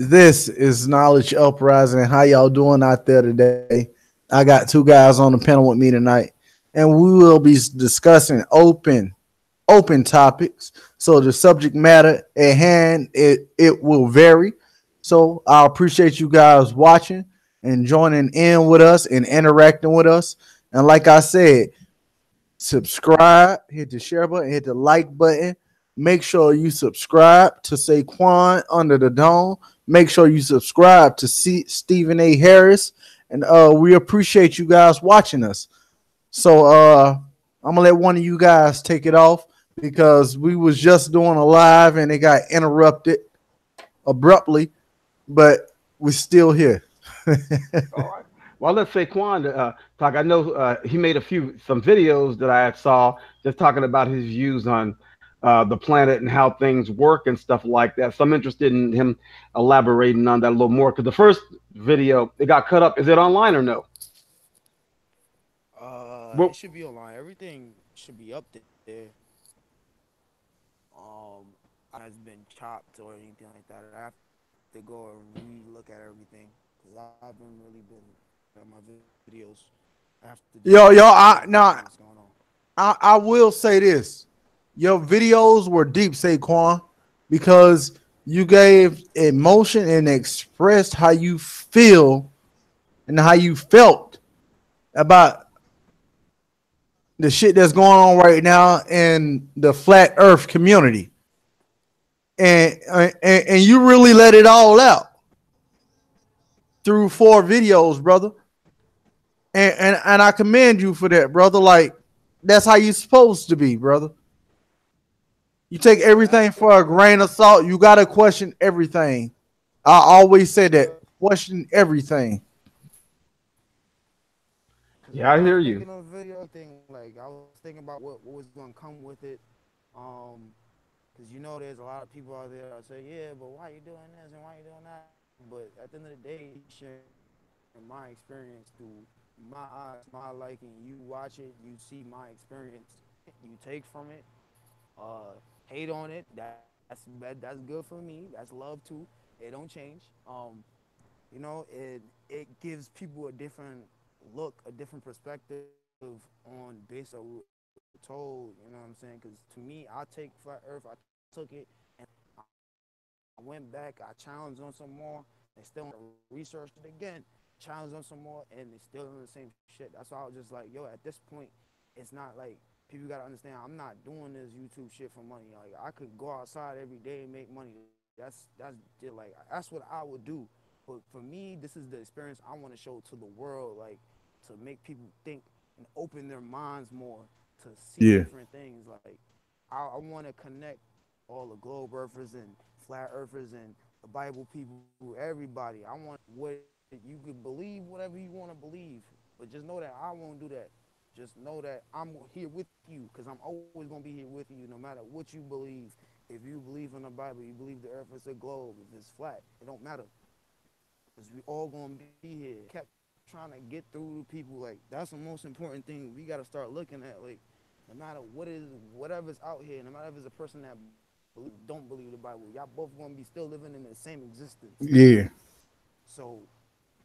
This is Knowledge Uprising. How y'all doing out there today? I got two guys on the panel with me tonight, and we will be discussing open topics. So the subject matter at hand it will vary. So I appreciate you guys watching and joining in with us and interacting with us. And like I said, subscribe, hit the share button, hit the like button. Make sure you subscribe to Saquon Under the Dome. Make sure you subscribe to Stephen A. Harris. And we appreciate you guys watching us. So I'm gonna let one of you guys take it off because we was just doing a live and it got interrupted abruptly, but we're still here. All right. Well, let's say Quan talk. I know he made some videos that I saw just talking about his views on the planet and how things work and stuff like that. So I'm interested in him elaborating on that a little more. Because the first video it got cut up. Is it online or no? It Well, should be online. Everything should be up there. Has been chopped or anything like that. I have to go and re-look at everything because I haven't really been at my videos. I have to just go back Yo, and look I at now what's going on. I will say this. Your videos were deep, Saquon, because you gave emotion and expressed how you feel and how you felt about the shit that's going on right now in the flat earth community. And you really let it all out through 4 videos, brother. And I commend you for that, brother. Like that's how you supposed to be, brother. You take everything for a grain of salt. You gotta question everything. I always say that. Question everything. Because yeah, when I I was hear you. making those videos, like I was thinking about what was going to come with it. Um, because there's a lot of people out there that say, yeah, but why you doing this and why you doing that? But at the end of the day, sharing my experience through my eyes, my liking. You watch it, you see my experience, you take from it, uh, hate on it. That's good for me. That's love too. It don't change. It gives people a different look, a different perspective on based on what we're told. You know what I'm saying? Because to me, I take flat Earth, I took it, and I went back, I challenged on some more. They still researched it again, challenged on some more, and they still doing the same shit. That's why I was just like, yo, at this point, it's not like people gotta understand. I'm not doing this YouTube shit for money. Like I could go outside every day and make money. That's what I would do. But for me, this is the experience I want to show to the world, like to make people think and open their minds more to see Yeah. different things. Like I want to connect all the globe earthers and flat earthers and the Bible people, everybody. I want what you could believe, whatever you want to believe, but just know that I won't do that. Just know that I'm here with you because I'm always gonna be here with you, no matter what you believe. If you believe in the Bible, you believe the earth is a globe. If it's flat, it don't matter because we all gonna be here. Kept trying to get through to people. Like that's the most important thing we gotta start looking at. Like no matter whatever's out here, no matter if it's a person that don't believe the Bible, y'all both gonna be still living in the same existence. Yeah. So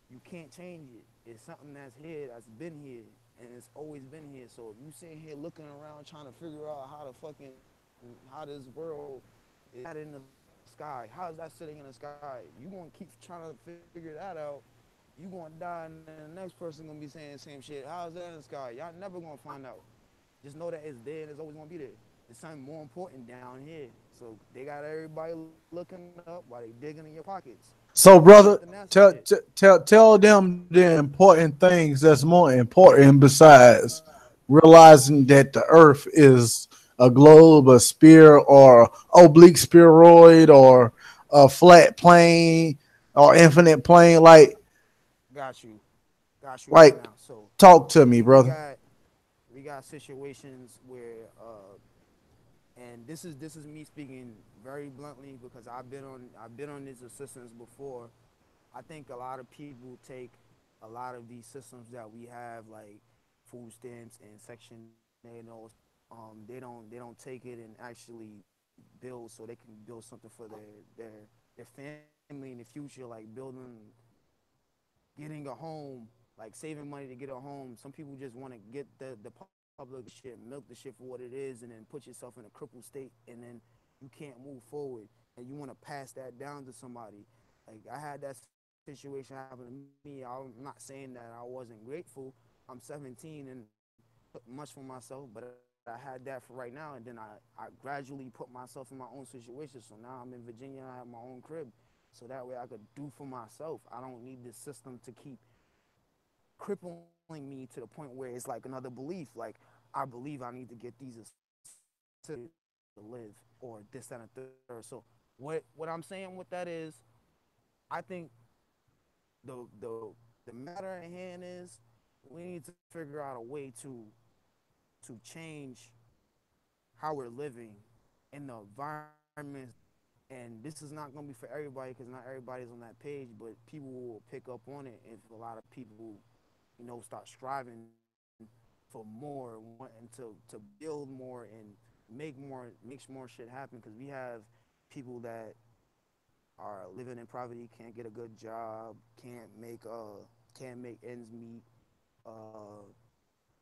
you can't change it. It's something that's here, that's been here, and it's always been here. So if you sitting here looking around trying to figure out how this world is that in the sky, how is that sitting in the sky? You gonna keep trying to figure that out. You gonna die, and then the next person gonna be saying the same shit. How is that in the sky? Y'all never gonna find out. Just know that it's there and it's always gonna be there. There's something more important down here. So they got everybody looking up while they digging in your pockets. Something that's So, it. brother, tell them the important things that's more important besides realizing that the Earth is a globe, a sphere, or oblique spheroid, or a flat plane, or infinite plane. Got you right now. Like, So talk to me, we brother. we got situations where and this is me speaking very bluntly because I've been on these systems before. I think a lot of people take a lot of these systems that we have like food stamps and Section 8 and those they don't take it and actually build so they can build something for their family in the future, like getting a home, like saving money to get a home. Some people just want to get the public shit, milk the shit for what it is, and then put yourself in a crippled state, and then you can't move forward, and you want to pass that down to somebody. Like I had that situation happen to me. I'm not saying that I wasn't grateful. I'm 17 and put much for myself, but I had that for right now, and then I gradually put myself in my own situation. So now I'm in Virginia, I have my own crib, so that way I could do for myself. I don't need this system to keep crippling me to the point where it's like another belief. Like I believe I need to get these to live or this, that, and third. So what I'm saying with that is, I think the matter at hand is we need to figure out a way to change how we're living in the environment. And this is not going to be for everybody because not everybody's on that page, but people will pick up on it if a lot of people, you know, start striving for more, wanting to build more and make more shit happen. Because we have people that are living in poverty, can't get a good job, can't make ends meet,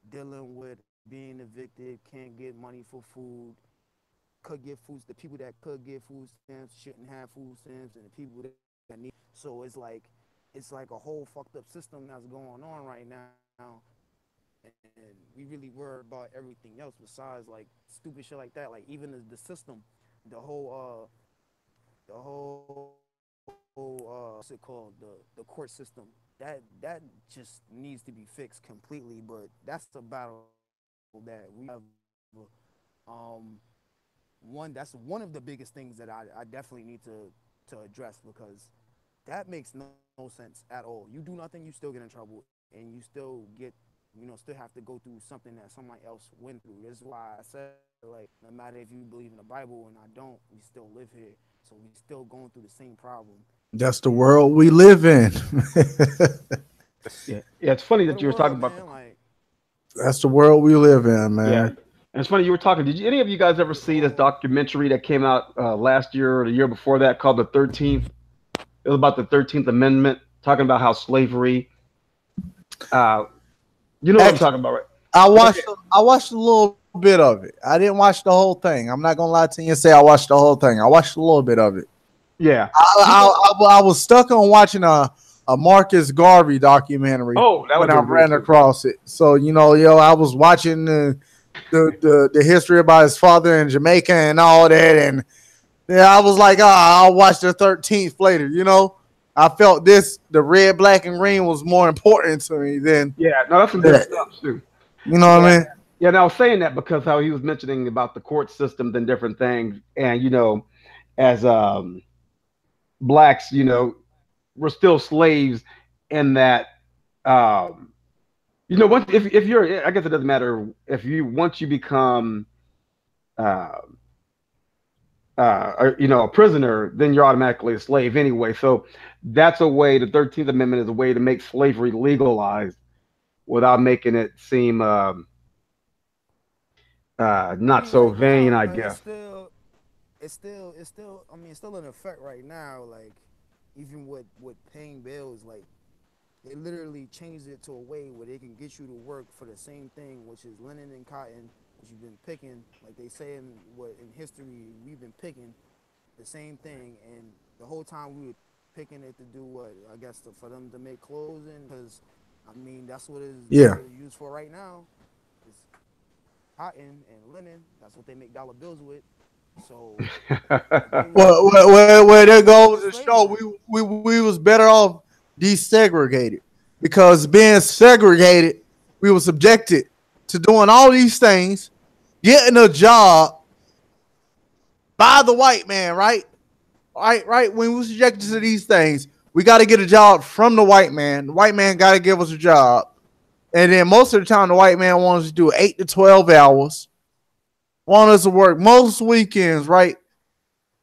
dealing with being evicted, can't get money for food, could get food. The people that could get food stamps shouldn't have food stamps, and the people that need. So it's like a whole fucked up system that's going on right now, and we really worry about everything else besides like stupid shit like that. Like even the system, the whole what's it called, the court system, that just needs to be fixed completely. But that's the battle that we have. That's one of the biggest things that I definitely need to address, because that makes no sense at all. You do nothing, you still get in trouble, and you still get, still have to go through something that somebody else went through. This is why I said, like, no matter if you believe in the Bible and I don't, we still live here. So we still going through the same problem. That's the world we live in. Yeah, it's funny that you were talking about. That's the world we live in, man. Yeah. And it's funny you were talking. Did any of you guys ever see this documentary that came out last year or the year before that called The 13th? It was about the 13th Amendment, talking about how slavery. You know what I'm talking about, right? I watched a little bit of it. I didn't watch the whole thing. I'm not gonna lie to you and say I watched the whole thing. I watched a little bit of it. Yeah. I was stuck on watching a Marcus Garvey documentary. Oh, that was when I ran across it. So I was watching the history about his father in Jamaica and all that, and I was like, I'll watch the 13th later. I felt the red, black, and green was more important to me than that's some good stuff too. You know what I mean? Yeah, and I was saying that because how he was mentioning about the court systems and different things, and as blacks, we're still slaves in that. Once if you're, I guess it doesn't matter if once you become, a prisoner, then you're automatically a slave anyway. So that's a way. The 13th Amendment is a way to make slavery legalized without making it seem not so vain, I guess. It's still. I mean, it's still in effect right now. Like even with paying bills, like. They literally changed it to a way where they can get you to work for the same thing, which is linen and cotton, which you've been picking. Like they say in history, we've been picking the same thing, and the whole time we were picking it to do what? I guess for them to make clothes, because I mean that's what it's used for right now. It's cotton and linen. That's what they make dollar bills with. So where there goes to show we was better off desegregated, because being segregated, we were subjected to doing all these things, getting a job by the white man, right? When we were subjected to these things, we got to get a job from the white man. The white man got to give us a job, and then most of the time, the white man wants us to do 8 to 12 hours, want us to work most weekends, right?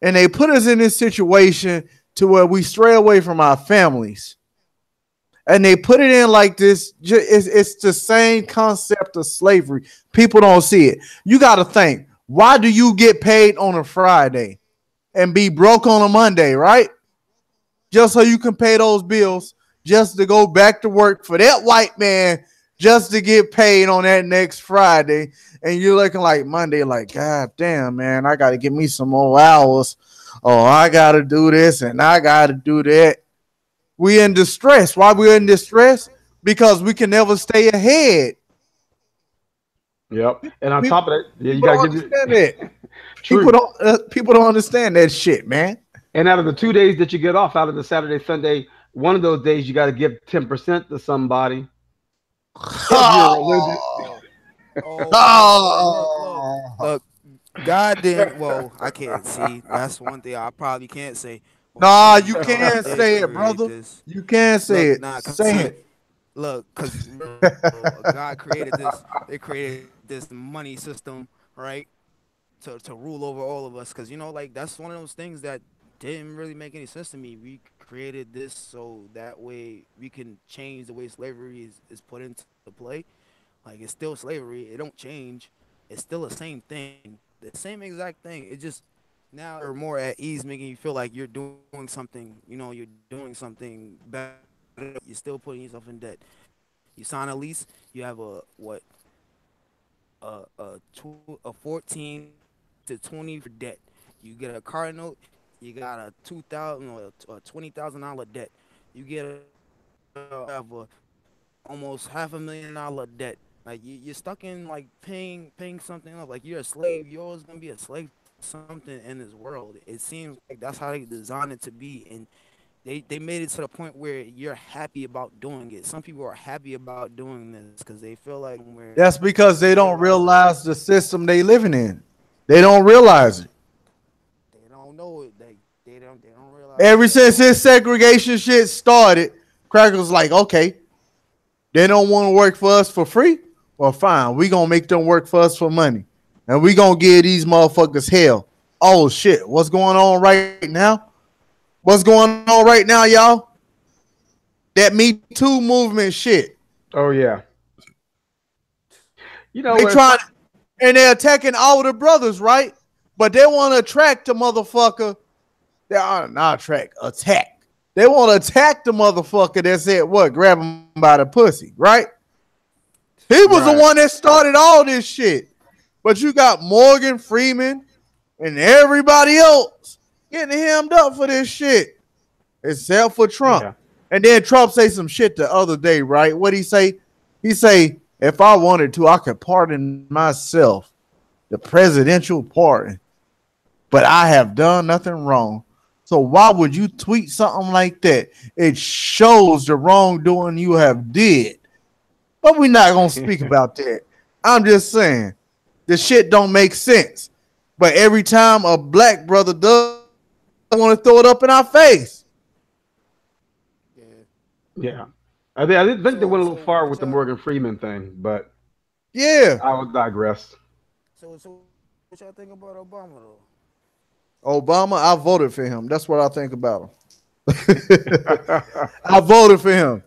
And they put us in this situation to where we stray away from our families. And they put it in like this. It's the same concept of slavery. People don't see it. You got to think, Why do you get paid on a Friday and be broke on a Monday, right? Just so you can pay those bills, just to go back to work for that white man, just to get paid on that next Friday. And you're looking like Monday, like, God damn, man, I got to get me some more hours. Oh, I got to do this and I got to do that. We in distress. Why we in distress? Because we can never stay ahead. Yep. And on top of that, yeah, you People gotta don't give it understand that. true. People don't understand that shit, man. And out of the 2 days that you get off, out of the Saturday, Sunday, one of those days you got to give 10% to somebody. If you're religious, Oh, Look. oh. God didn't. Well, I can't see. That's one thing I probably can't say. But one Nah, thing you God can't did say it, create brother. this. You can't say Look, it. nah, cause Say it. look, cause God created this. They created this money system, right? To rule over all of us. Cause like that's one of those things that didn't really make any sense to me. We created this so that way we can change the way slavery is put into play. Like it's still slavery. It don't change. It's still the same thing. The same exact thing. It just now you're more at ease, making you feel like you're doing something. You're doing something better. You're still putting yourself in debt. You sign a lease. You have a 14 to 20 for debt. You get a car note. You got a 2,000 or a $20,000 debt. You get have a almost $500,000 debt. Like you're stuck in like paying something up. Like you're a slave. You're always gonna be a slave to something in this world. It seems like that's how they designed it to be, and they made it to the point where you're happy about doing it. Some people are happy about doing this because they feel like where That's because they they don't realize that realize the system they living in. They don't realize it. they don't know it. They don't realize Ever that. since this segregation shit started, crackers like, okay, they don't want to work for us for free. Well, fine, we gonna make them work for us for money, and we gonna give these motherfuckers hell. Oh shit, what's going on right now? What's going on right now, y'all? That Me Too movement shit. oh yeah. You know They what? trying and they're attacking all the brothers, right? But they want to attract the motherfucker. They are not attract, attack. They want to attack the motherfucker that said what? Grab him by the pussy, right? He was the Right. one that started all this shit. But you got Morgan Freeman and everybody else getting hemmed up for this shit, except for Trump. Yeah. And then Trump say some shit the other day, right? What he say? He say, if I wanted to, I could pardon myself, the presidential pardon, but I have done nothing wrong. So why would you tweet something like that? It shows the wrongdoing you have did. But we're not gonna speak about that. I'm just saying the shit don't make sense. But every time a black brother does, I want to throw it up in our face. Yeah. Yeah. I didn't think they So went a little so far what with the y'all Morgan Freeman thing, but Yeah, I will digress. so what y'all think about Obama though? Obama. I voted for him. That's what I think about him. I voted for him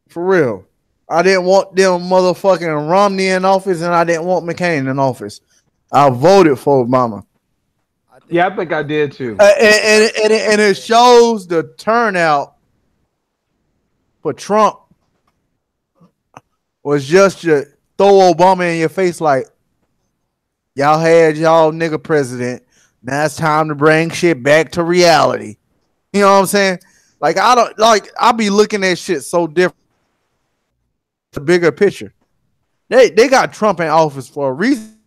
for real. I didn't want them motherfucking Romney in office, and I didn't want McCain in office. I voted for Obama. I Yeah, think I think I I did think too. And it yeah. shows the turnout for Trump was just to throw Obama in your face like, y'all had y'all nigga president. Now it's time to bring shit back to reality. You know what I'm saying? Like I don't like I be looking at shit so different, the bigger picture. They got Trump in office for a reason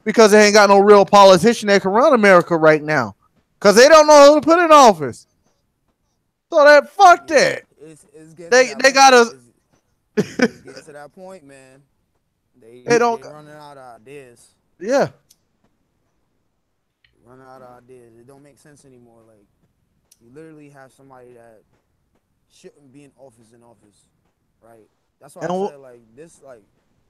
because they ain't got no real politician that can run America right now. Cause they don't know who to put in office. So that fuck Yeah, that. it's getting to that They point. gotta It's getting to that point, man. they They don't running out of ideas. yeah. Running out of ideas. It don't make sense anymore. Like you literally have somebody that shouldn't be in office, right? That's why I And said like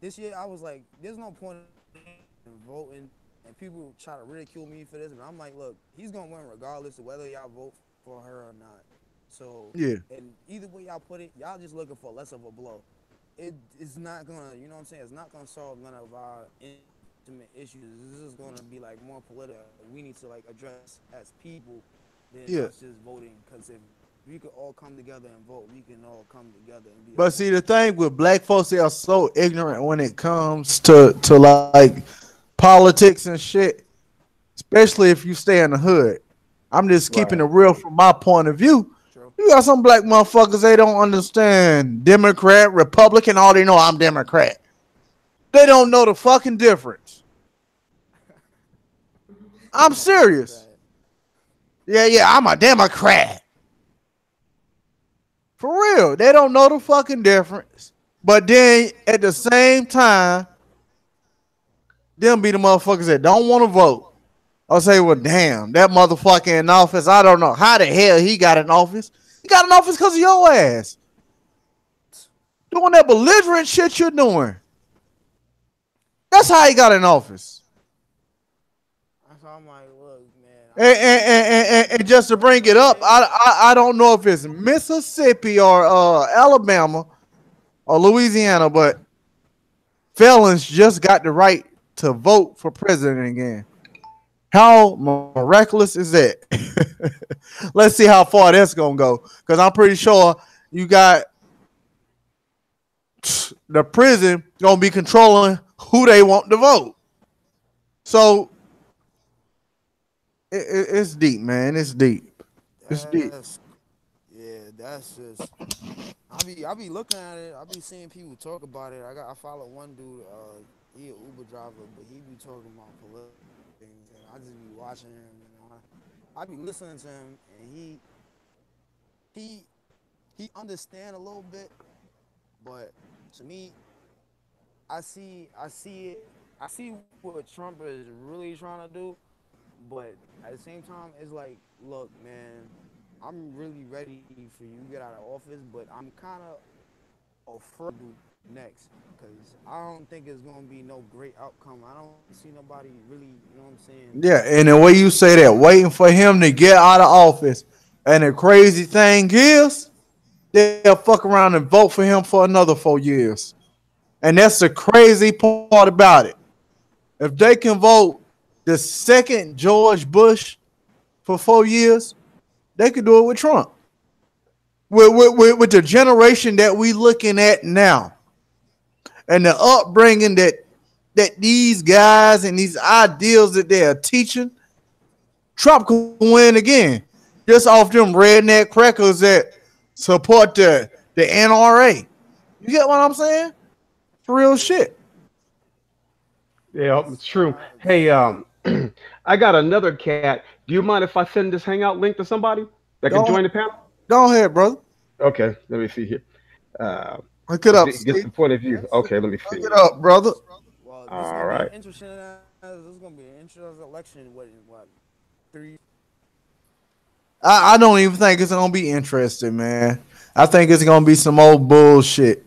this year I was like, there's no point in voting, and people try to ridicule me for this, but I'm like, look, he's gonna win regardless of whether y'all vote for her or not. So, yeah. and either way y'all put it, y'all just looking for less of a blow. It's not gonna, you know what I'm saying? It's not gonna solve none of our issues. ultimate issues. This is going to be like more political. We need to like address as people than Yeah. us just voting. Because if we could all come together and vote, we can all come together and be. But see, the thing with black folks, they are so ignorant when it comes to like politics and shit, especially if you stay in the hood. I'm just keeping it real from my point of view. True. You got some black motherfuckers, they don't understand Democrat, Republican, all they know I'm Democrat. They don't know the fucking difference. I'm serious. Yeah, I'm a Democrat. For real, they don't know the fucking difference. But then at the same time, them be the motherfuckers that don't want to vote. I'll say, well, damn, that motherfucker in office, I don't know how the hell he got in office. He got in office because of your ass. Doing that belligerent shit you're doing. That's how he got in office. So I'm like, look, man. And just to bring it up, I don't know if it's Mississippi or Alabama or Louisiana, but felons just got the right to vote for president again. How miraculous is that? Let's see how far that's gonna go. Because I'm pretty sure you got the prison gonna be controlling who they want to vote. So it's deep, man. It's deep. It's deep. Yeah, that's just. I be looking at it. I be seeing people talk about it. I follow one dude. He an Uber driver, but he be talking about political things, and I just be watching him, and I be listening to him, and he understand a little bit, but to me, I see what Trump is really trying to do, but at the same time, it's like, look, man, I'm really ready for you to get out of office, but I'm kind of afraid to do next, because I don't think it's going to be no great outcome. I don't see nobody really, you know what I'm saying? Yeah, and the way you say that, waiting for him to get out of office, and the crazy thing is, they'll fuck around and vote for him for another 4 years. And that's the crazy part about it. If they can vote the second George Bush for 4 years, they could do it with Trump. With the generation that we looking at now, and the upbringing that these guys and these ideals that they are teaching, Trump could win again. Just off them redneck crackers that support the NRA. You get what I'm saying? It's real shit. Yeah, it's true. Hey, I got another cat. Do you mind if I send this Hangout link to somebody that can join the panel? Go ahead, brother. Okay, let me see here. Look it up. Get the point of view. Okay, let me see. Look it up, brother. Well, this All right. This is going to be an interesting election. What 3? I don't even think it's gonna be interesting, man. I think it's gonna be some old bullshit.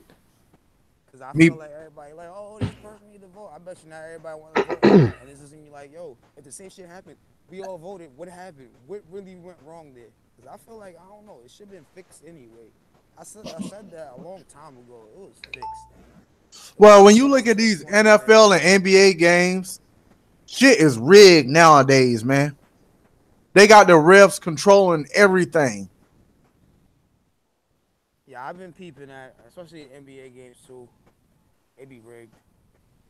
Because I feel like everybody like, oh, this person need to vote. I bet you not everybody want to vote. And it's just gonna be like, yo, if the same shit happened, we all voted. What happened? What really went wrong there? Because I feel like, I don't know, it should have been fixed anyway. I said that a long time ago. It was fixed. Well, when you look at these NFL and NBA games, shit is rigged nowadays, man. They got the refs controlling everything. Yeah, I've been peeping at, especially in NBA games too. It be rigged.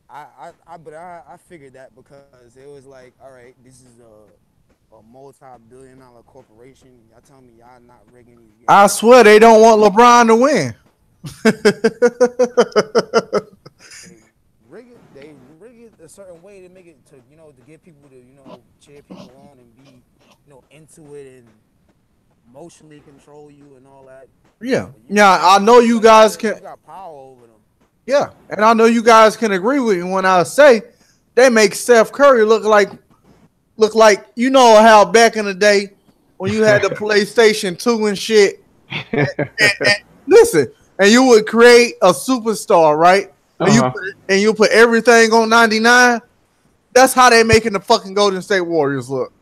But I figured that because it was like, all right, this is a multi-billion-dollar corporation. Y'all telling me y'all not rigging these games? I swear they don't want LeBron to win. They rig it a certain way to make it to, to get people to, cheer people on and be, into it and emotionally control you and all that. Yeah. Yeah, I know you guys can. You got power over them. Yeah, and I know you guys can agree with me when I say they make Steph Curry look like you know how back in the day when you had the PlayStation 2 and shit. And listen, and you would create a superstar, right? And you put everything on 99. That's how they making the fucking Golden State Warriors look.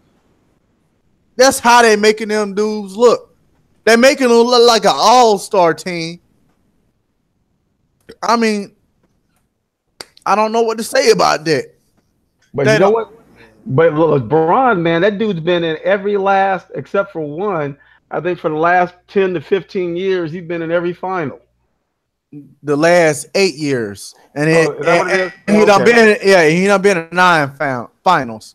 That's how they making them dudes look. They're making them look like an all-star team. I mean, I don't know what to say about that. But They you know don't. what? But LeBron, man, that dude's been in every last, except for one. I think for the last 10 to 15 years, he's been in every final. The last 8 years, and, Oh, is that what it is? and Oh, he done okay. been, yeah, he done been in 9 finals.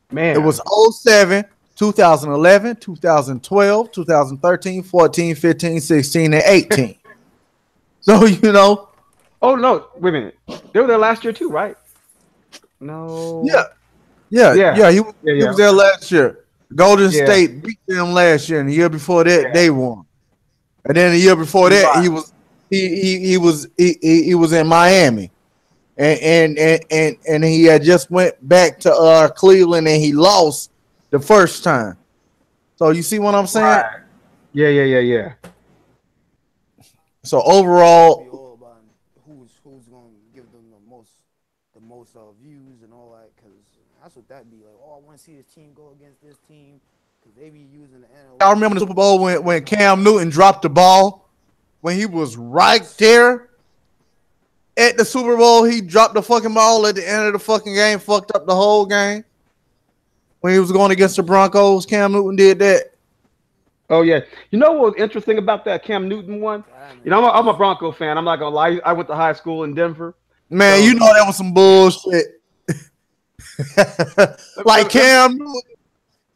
It Man. was 07, 2011, 2012, 2013, 14, 15, 16, and 18. So Oh, no. Wait a minute. They were there last year, too, right? yeah, No. yeah, Yeah. yeah. Yeah, He yeah. was there last year. Golden Yeah. State beat them last year, and the year before that Yeah. they won. And then the year before that Right. he was in Miami, and he had just went back to Cleveland, and he lost the first time. So you see what I'm saying? Right. Yeah, yeah, yeah, yeah. So Be overall, all about who's gonna give them the most views and all that, because that's what that be like. Oh, I want to see this team go against this team because they be using the I analytics. remember the Super Bowl when Cam Newton dropped the ball when he was right there at the Super Bowl. He dropped the fucking ball at the end of the fucking game, fucked up the whole game. When he was going against the Broncos, Cam Newton did that. Oh, yeah. You know what was interesting about that Cam Newton one? You know, I'm a Bronco fan. I'm not going to lie. I went to high school in Denver. Man, So- you know that was some bullshit. Like Cam Newton,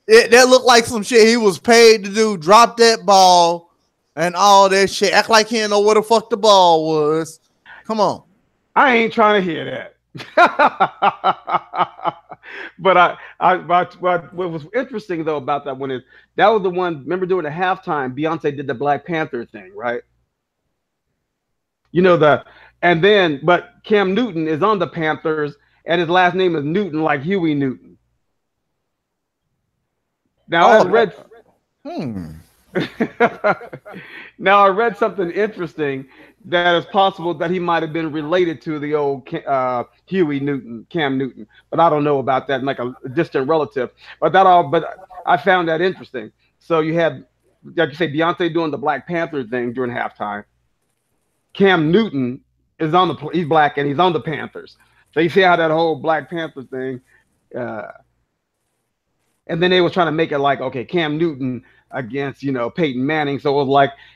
that looked like some shit he was paid to do. Drop that ball and all that shit. Act like he didn't know where the fuck the ball was. Come on. I ain't trying to hear that. But what was interesting though about that one is that was the one. Remember during the halftime, Beyonce did the Black Panther thing, right? You know but Cam Newton is on the Panthers, and his last name is Newton, like Huey Newton. Now I read. Now I read something interesting that it's possible that he might have been related to the old Huey Newton, Cam Newton, but I don't know about that, like a distant relative. But I found that interesting. So you had, like you say, Beyonce doing the Black Panther thing during halftime. Cam Newton is he's black and he's on the Panthers. So you see how that whole Black Panther thing, and then they were trying to make it like, okay, Cam Newton against, Peyton Manning. So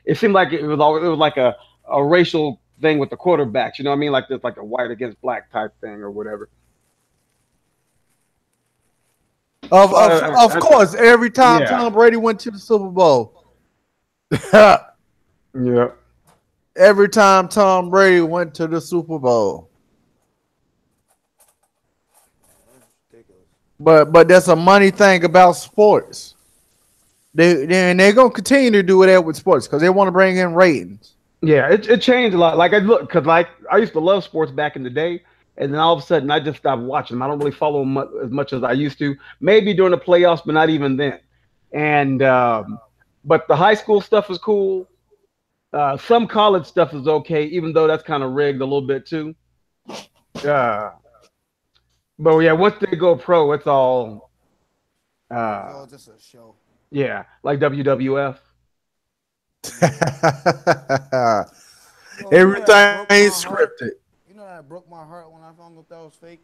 it seemed like it was like a racial thing with the quarterbacks. You know what I mean? Like this, like a white against black type thing or whatever. Of course, every time Yeah. Tom Brady went to the Super Bowl. Yeah. Every time Tom Brady went to the Super Bowl. But that's a money thing about sports. They're gonna continue to do that with sports because they want to bring in ratings. Yeah, it changed a lot. Like because I used to love sports back in the day, and then all of a sudden I just stopped watching them. I don't really follow them as much as I used to. Maybe during the playoffs, but not even then. And but the high school stuff is cool. Some college stuff is okay, even though that's kind of rigged a little bit too. But yeah, once they go pro, it's all Just a show. yeah, like WWF. Everything ain't scripted. You know that broke my heart when I found out that was fake.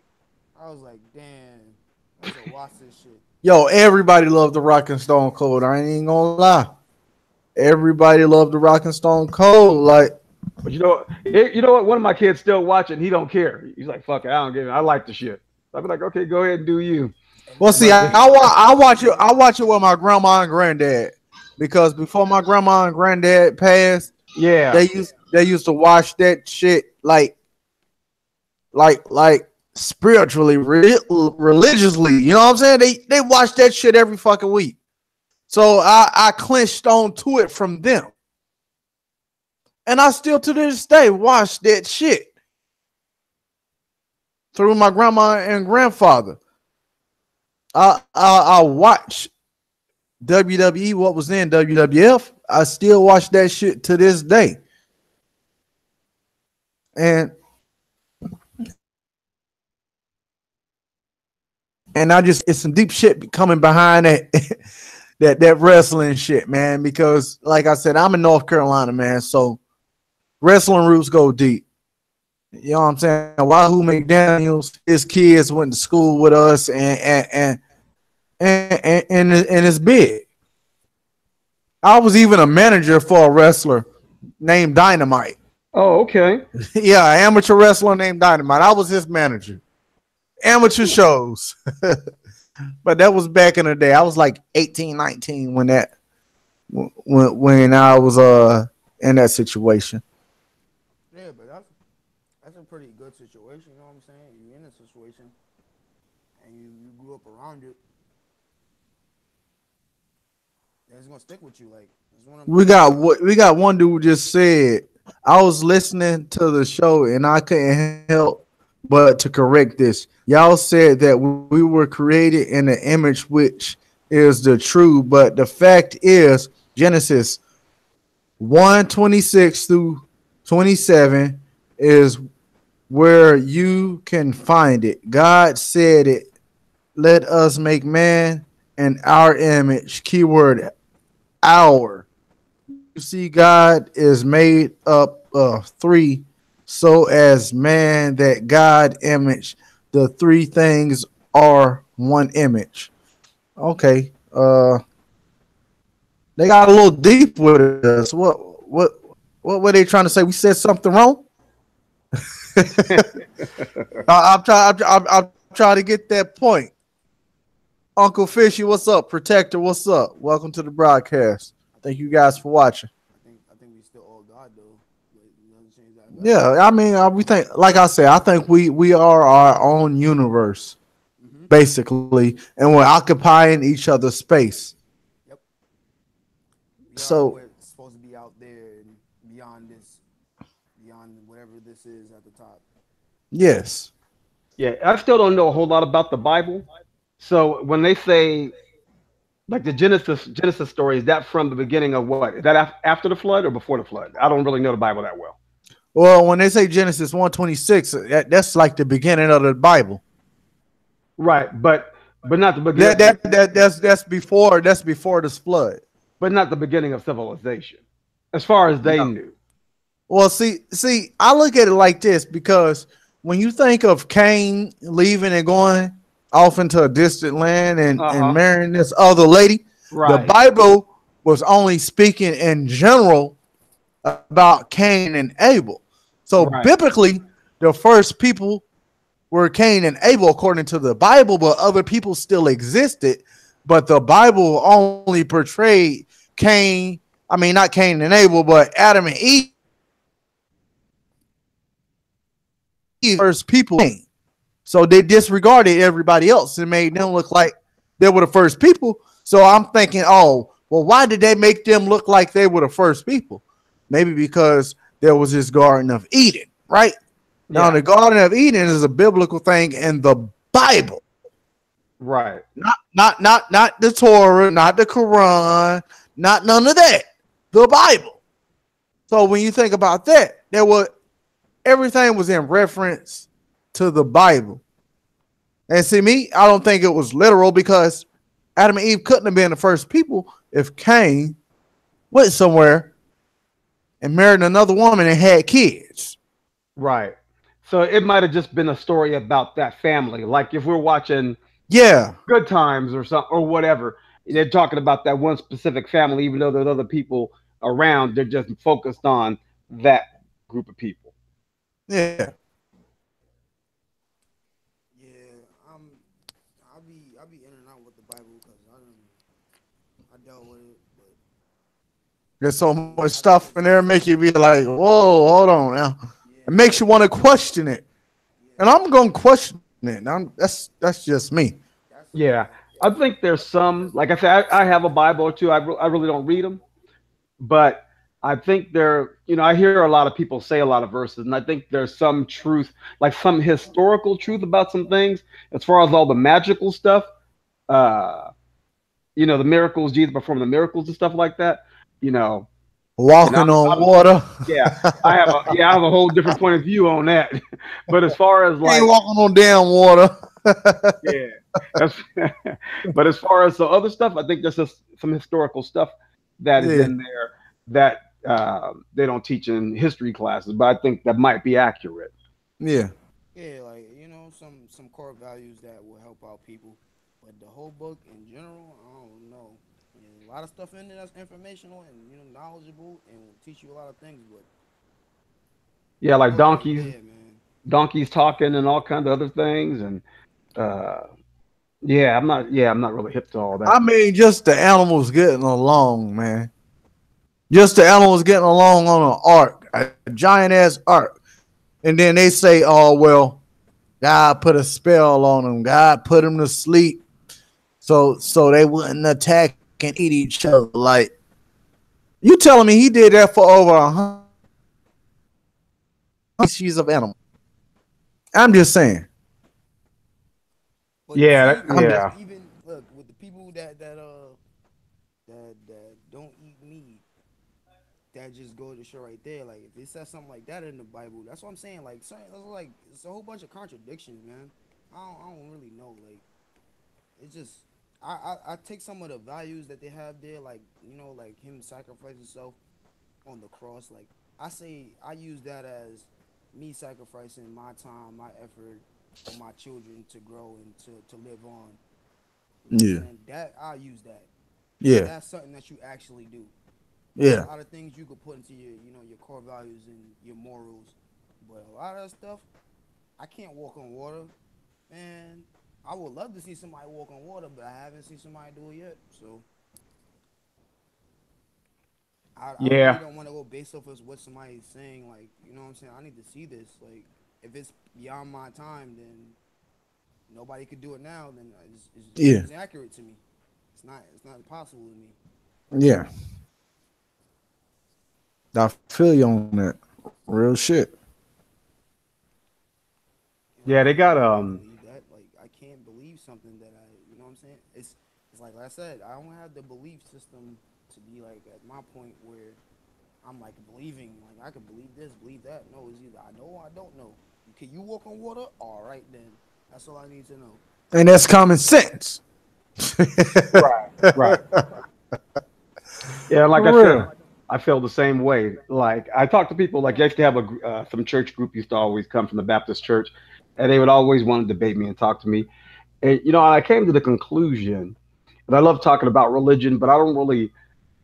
I was like, damn, I should watch this shit. Yo, everybody loved the Rock and Stone Cold. I ain't even gonna lie. Everybody loved the Rock and Stone Cold. Like, But you know what? One of my kids still watching. He don't care. He's like, fuck it, I don't give it. I like the shit. I'd be like, okay, go ahead and do you. well, see, I watch it. I watch it with my grandma and granddad because before my grandma and granddad passed, Yeah. they used to watch that shit like spiritually, religiously. You know what I'm saying? They watch that shit every fucking week. So I clinched on to it from them, and I still to this day watch that shit through my grandma and grandfather. I watch WWE, what was in WWF. I still watch that shit to this day. And it's some deep shit coming behind that that wrestling shit, man, because like I said, I'm in North Carolina, man, so wrestling roots go deep. You know what I'm saying? Wahoo McDaniels, his kids went to school with us, and it's big. I was even a manager for a wrestler named Dynamite. Oh, okay. Yeah, amateur wrestler named Dynamite. I was his manager. Amateur shows. But that was back in the day. I was like 18, 19 when I was in that situation. Yeah, but that's a pretty good situation. You know what I'm saying? You're in a situation, and you grew up around it. And it's gonna stick with you. Like it's one of them We got one dude just said. I was listening to the show and I couldn't help but to correct this. Y'all said that we were created in the image which is the true, but the fact is Genesis 1:26 through 27 is where you can find it. God said it. Let us make man in our image. Keyword our. You see, God is made up of three, so as man that God image, the three things are one image. Okay. They got a little deep with us. What were they trying to say? We said something wrong? I'm trying to get that point. Uncle Fishy, what's up? Protector, what's up? Welcome to the broadcast. Thank you guys for watching. I think we still all God though. Like, you know, change that God. Yeah, I mean, we think, like I said, I think we are our own universe, basically, and we're occupying each other's space. Yep. So We're supposed to be out there and beyond this, beyond whatever this is at the top. yes, Yeah, I still don't know a whole lot about the Bible. So when they say like the Genesis story, is that from the beginning of what? Is that after the flood or before the flood? I don't really know the Bible that well. well, when they say Genesis 1:26, that's like the beginning of the Bible. Right, but not the beginning. That's before this flood. But not the beginning of civilization, as far as they No. knew. Well, see, I look at it like this because when you think of Cain leaving and going off into a distant land and marrying this other lady, the Right. Bible was only speaking in general about Cain and Abel. So Right. biblically, the first people were Cain and Abel according to the Bible, but other people still existed. But the Bible only portrayed Cain. I mean, not Cain and Abel, but Adam and Eve, first people. So they disregarded everybody else and made them look like they were the first people. So I'm thinking, oh, well, why did they make them look like they were the first people? Maybe because there was this Garden of Eden, right? Now, Yeah. the Garden of Eden is a biblical thing in the Bible. Right. Not the Torah, not the Quran, not none of that. The Bible. So when you think about that, everything was in reference to the Bible. And see me, I don't think it was literal because Adam and Eve couldn't have been the first people if Cain went somewhere and married another woman and had kids. Right. So it might have just been a story about that family. Like if we're watching Yeah. Good Times or something or whatever, they're talking about that one specific family, even though there's other people around, they're just focused on that group of people. Yeah. Yeah, I'll be in and out with the Bible because I dealt with it, but There's so much stuff in there make you be like, whoa, hold on now. yeah, It makes you want to question it. And I'm gonna question it. That's just me. that's Yeah. I think there's some, like I said, I have a Bible or two. I really don't read them, but I think I hear a lot of people say a lot of verses, and I think there's some truth, like some historical truth about some things as far as all the magical stuff. Uh, the miracles, Jesus performed the miracles and stuff like that. You know, and Walking on water. yeah, I have a whole different point of view on that. But as far as like, Ain't walking on damn water. yeah, that's, but as far as the other stuff, I think there's just some historical stuff that is Yeah. in there that they don't teach in history classes, but I think that might be accurate. Yeah. Yeah, like you know, some core values that will help out people. But the whole book in general, I don't know. There's a lot of stuff in there that's informational and knowledgeable and will teach you a lot of things. But Yeah, the like book ain't donkeys, there, man. donkeys talking and all kinds of other things. And uh, yeah, I'm not really hip to all I that. mean, just the animals getting along, man. Just the animals getting along on an ark, a giant ass ark. And then they say, oh, well, God put a spell on them. God put them to sleep so they wouldn't attack and eat each other. Like, you telling me he did that for over 100 species of animal? I'm just saying. But Yeah, see, I'm look, just yeah, even look with the people that don't eat meat, that just go to show right there. Like if it says something like that in the Bible, that's what I'm saying. Like, it's a whole bunch of contradictions, man. I don't really know. Like, it's just I take some of the values that they have there, like like him sacrificing himself on the cross. Like I use that as me sacrificing my time, my effort for my children to grow and to live on. You know what I'm yeah, saying? That I use that. yeah, That's something that you actually do. There's a yeah. lot of things you could put into your your core values and your morals, but a lot of that stuff I can't walk on water. Man, I would love to see somebody walk on water, but I haven't seen somebody do it yet. So I really yeah, don't want to go based off of what somebody's saying. Like, you know what I'm saying? I need to see this. Like, if it's beyond my time, then nobody could do it now. Then it Yeah, seems accurate to me. It's not possible to me. yeah. I feel you on that. Real shit. And yeah. They I got don't believe that. Like, I can't believe something that you know what I'm saying? It's like I said, I don't have the belief system to be like at my point where I'm like believing, like I could believe this, believe that. No, it's either I know or I don't know. Can you walk on water? All right, then. That's all I need to know. And that's common sense. right, right. Yeah, like I For said, real. I feel the same way. Like I talk to people, like I used to have some church group used to always come from the Baptist church, and they would always want to debate me and talk to me. And I came to the conclusion, and I love talking about religion, but I don't really.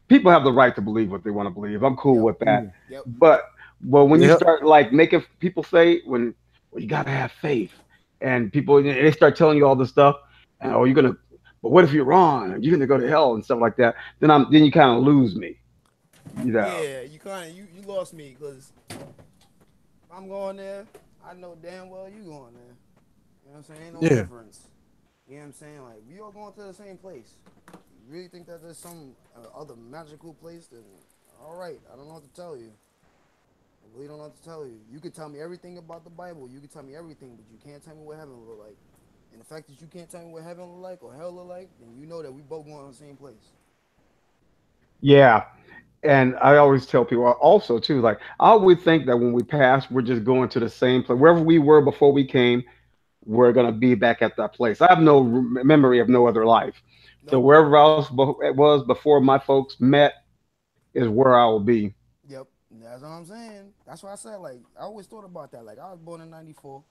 People have the right to believe what they want to believe. I'm cool Yep. with that. Yeah. Yep. But when you Yep. start like making people say well, you gotta have faith, and people they start telling you all this stuff, and you're gonna, but what if you're wrong? You're gonna go to hell and stuff like that. Then you kind of lose me, you know. Yeah, you kind of you lost me because I'm going there. I know damn well you going there. You know what I'm saying? Ain't no Yeah. difference. You know what I'm saying? Like we all going to the same place. You really think that there's some other magical place? Then all right, I don't know what to tell you. I really don't know what to tell you. You can tell me everything about the Bible. You can tell me everything, but you can't tell me what heaven look like. And the fact that you can't tell me what heaven look like or hell look like, then you know that we both going to the same place. Yeah, and I always tell people also too, like I always think that when we pass, we're just going to the same place wherever we were before we came. We're gonna be back at that place. I have no memory of no other life. So Nope. wherever else it was before my folks met is where I will be. Yep. That's what I'm saying. That's why I said, like, I always thought about that. Like, I was born in 94.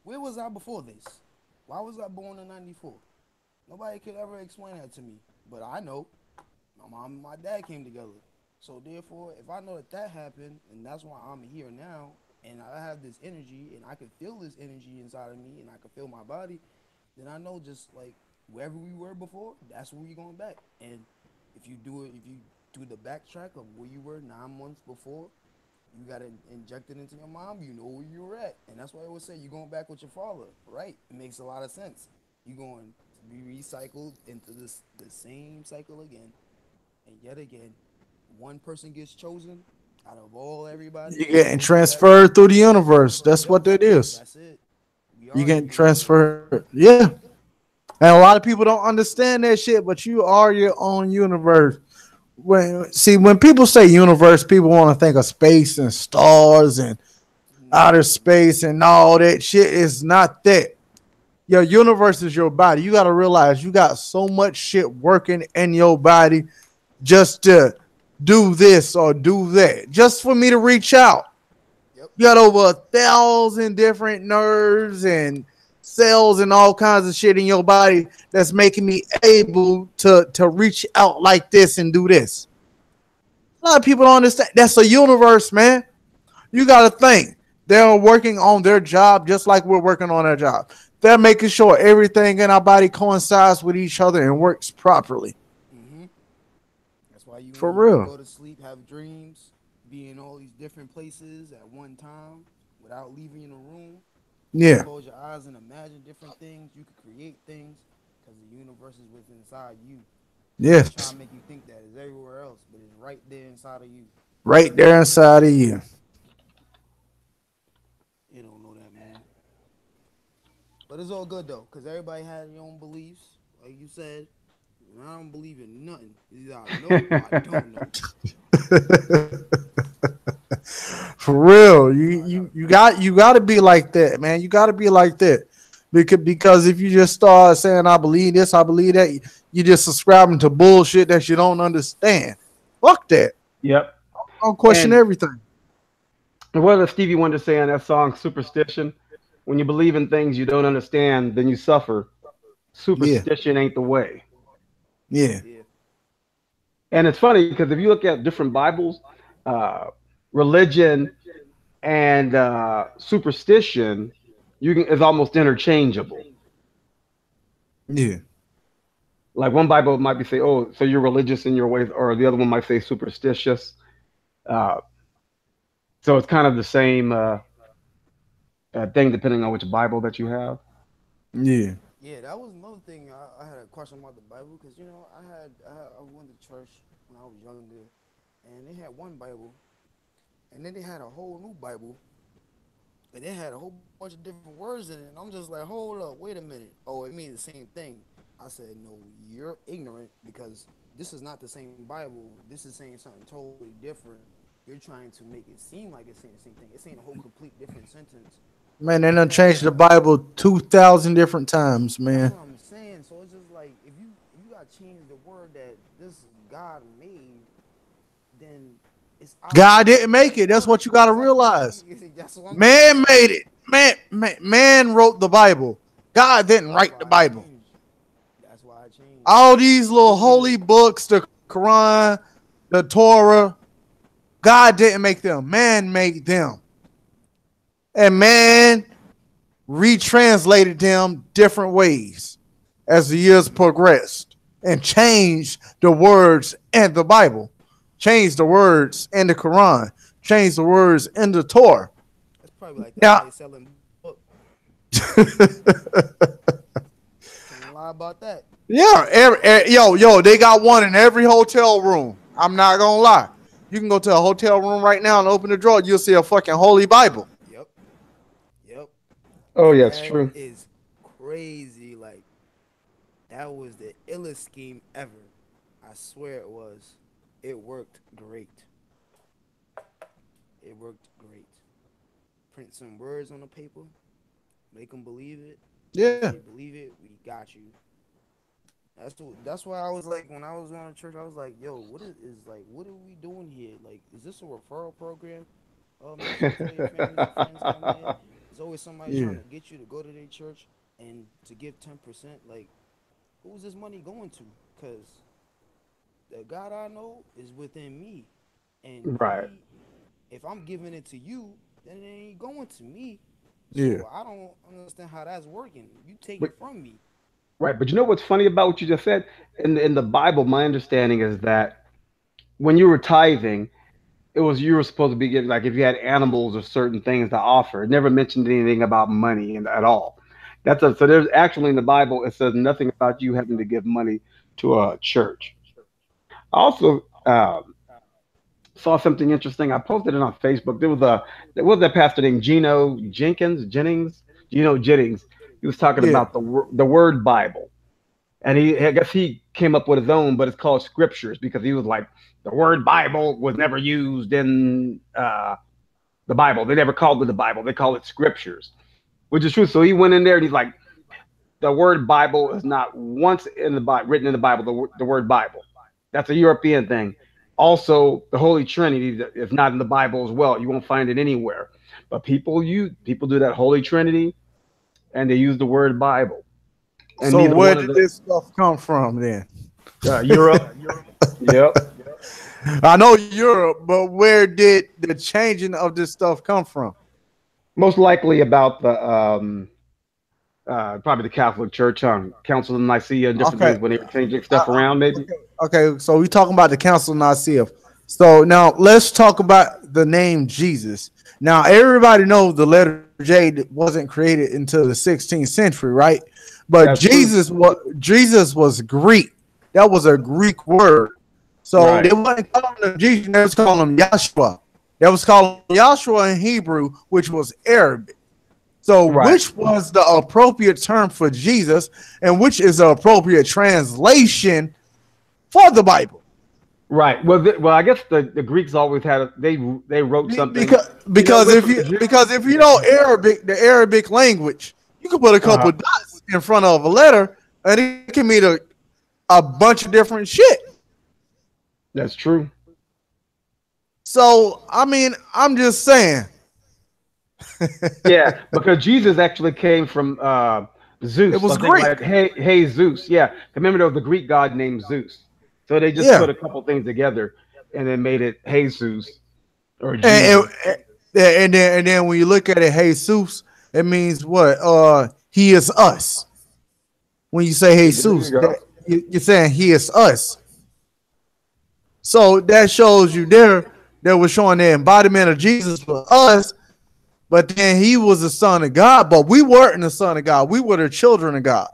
Where was I before this? Why was I born in 94? Nobody could ever explain that to me. But I know my mom and my dad came together. So, therefore, if I know that that happened, and that's why I'm here now, and I have this energy, and I can feel this energy inside of me, and I can feel my body, then I know just like wherever we were before, that's where we're going back. And if you do the backtrack of where you were 9 months before, you got to inject it into your mom. You know where you were at, and that's why I always say you're going back with your father, right? It makes a lot of sense. You're going to be recycled into the same cycle again, and yet again, one person gets chosen out of all everybody You're to getting go through that. transferred through the universe. That's Yep, what that is. that's it. We You are getting getting transferred. transferred. Yeah. And a lot of people don't understand that shit, but you are your own universe. When people say universe, people want to think of space and stars and outer No, space and all that shit. Is not that. Your universe is your body. You got to realize you got so much shit working in your body just to do this or do that, just for me to reach out. yep. Yep. You got over 1,000 different nerves and cells and all kinds of shit in your body that's making me able to reach out like this and do this. A lot of people don't understand. That's a universe, man. You got to think. They're working on their job just like we're working on our job. They're making sure everything in our body coincides with each other and works properly. Mm-hmm. That's why you, For when you real. go to sleep, have dreams, be in all these different places at one time without leaving the room. You can Yeah. close your eyes and imagine different things. You can create things because the universe is within inside you. They try Yes. to make you think that it's everywhere else, but it's right there inside of you. Right there inside of you. You don't know that, man. But it's all good though, because everybody has their own beliefs. Like you said, and I don't believe in nothing. Either I know or I don't know. For real. I got You got to be like that, man. You got to be like that. Because if you just start saying I believe this, I believe that, you just subscribing to bullshit that you don't understand. Fuck that. Yep. I'll question And everything. what does Stevie Wonder say in that song Superstition? When you believe in things you don't understand, then you suffer. Yeah. Superstition ain't the way. Yeah. yeah. And it's funny because if you look at different Bibles, uh, religion and superstition, you can is almost interchangeable. Yeah. Like one Bible might be say, "Oh, so you're religious in your ways," or the other one might say superstitious. Uh, so it's kind of the same thing depending on which Bible that you have. Yeah. Yeah, that was another thing. I had a question about the Bible because I went to church when I was younger, and they had one Bible, and then they had a whole new Bible, and they had a whole bunch of different words in it. And I'm just like, hold up, wait a minute. Oh, it means the same thing. I said, no, you're ignorant because this is not the same Bible. This is saying something totally different. You're trying to make it seem like it's saying the same thing. It's saying a whole complete different sentence. Man, they And done then I changed the said, Bible 2,000 different times, that's man. what I'm saying. So it's just like if you got to change the word that this God made, then it's God obviously a didn't make different it. That's word. what you got to realize. Exactly. That's what I'm Man saying. made it. Man wrote the Bible. God didn't That's write the why I Bible. changed. That's why I changed. All these It little was either holy books, the Quran, the Torah, God didn't make them. Man made them. And man retranslated them different ways as the years progressed and changed the words in the Bible, changed the words in the Quran, changed the words in the Torah. that's probably like that's how Now, they selling book. Can't lie about that. yeah, they got one in every hotel room. I'm not gonna lie. You can go to a hotel room right now and open the drawer. You'll see a fucking holy Bible. Yep. Yep. Oh And yeah, it's that true. is crazy. Like that was the illest scheme ever. I swear it was. It worked great. It worked great. Print some words on the paper, make them believe it. Once Yeah, they believe it, we got you. That's why I was like when I was going to church, I was like, yo, what are we doing here? Like, is this a referral program? Make sure you tell your families and friends come here. There's always somebody yeah, trying to get you to go to their church and to give 10%. Like, who's this money going to? Cause the God I know is within me, and Right. if I'm giving it to you, then it ain't going to me. yeah, So I don't understand how that's working. You take But it from me. right, but you know what's funny about what you just said? In the Bible, my understanding is that when you were tithing, it was you were supposed to be getting like if you had animals or certain things to offer. It never mentioned anything about money at all. So there's actually in the Bible it says nothing about you having to give money to a church. I also saw something interesting. I posted it on Facebook. There was that pastor named Geno Jennings. He was talking yeah, about the word Bible, and I guess he came up with his own, but it's called scriptures because he was like the word Bible was never used in the Bible. They never called it the Bible. They call it scriptures, which is true. So he went in there and he's like, the word Bible is not once in the Bible written in the Bible. The word Bible, that's a European thing. Also, the Holy Trinity is not in the Bible as well. You won't find it anywhere. But people do that Holy Trinity, and they use the word Bible, and So neither where one of did the this stuff come from then? Europe. Yep. I know Europe, but where did the changing of this stuff come from? Most likely about the probably the Catholic Church, Council of Nicaea, and different Okay, things when they were changing stuff around. Maybe okay. So we talking about the Council of Nicaea. So now let's talk about the name Jesus. Now everybody knows the letter J wasn't created until the 16th century, right? But that's true. Jesus was Greek. That was a Greek word. So they Right. wasn't calling him Jesus. They was calling him Yahshua. They was calling Yahshua in Hebrew, which was Arabic. So, Right. which was the appropriate term for Jesus, and which is the appropriate translation for the Bible? Right. Well, I guess the Greeks always had they wrote something. Because because With if the you Jews. because if you Yeah. know Arabic, the Arabic language, you can put a couple Uh-huh. dots in front of a letter, and it can mean a bunch of different shit. That's true. So, I mean, I'm just saying. Yeah, because Jesus actually came from It Zeus. was I think Greek. like hey Zeus. Yeah, remember there was a Greek god named Zeus. So they just Yeah. put a couple things together and then made it Jesus or And, Jesus. and then when you look at it, Jesus, it means what? He is us. When you say There you Jesus, go. you're saying he is us. So that shows you there that was showing the embodiment of Jesus for us, but then he was the son of God, but we weren't the son of God. We were the children of God.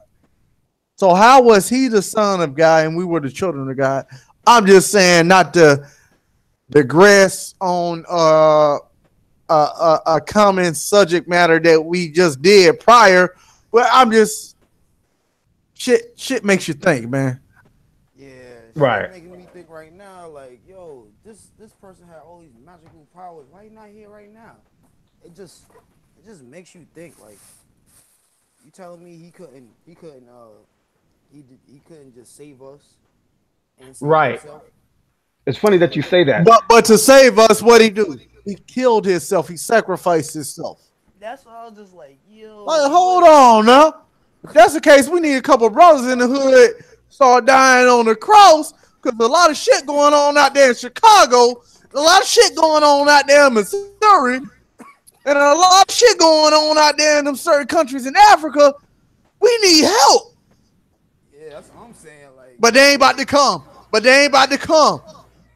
So how was he the son of God and we were the children of God? I'm just saying not to digress on a common subject matter that we just did prior, but I'm just shit makes you think, man. Yeah, shit Right. making me think right now, like, yo, this person had all these magical powers. Why he not here right now? It just it just makes you think, like, you telling me he couldn't just save us and save Right. himself? It's funny that you say that. But to save us, what he do? He killed himself. He sacrificed himself. That's why I was just like, yo, Like, hold what? on now. If that's the case, we need a couple brothers in the hood start dying on the cross because a lot of shit going on out there in Chicago, a lot of shit going on out there in Missouri, and a lot of shit going on out there in them certain countries in Africa. We need help, Yeah, that's what I'm saying. Like, but they ain't about yo, to come. But they ain't about to come.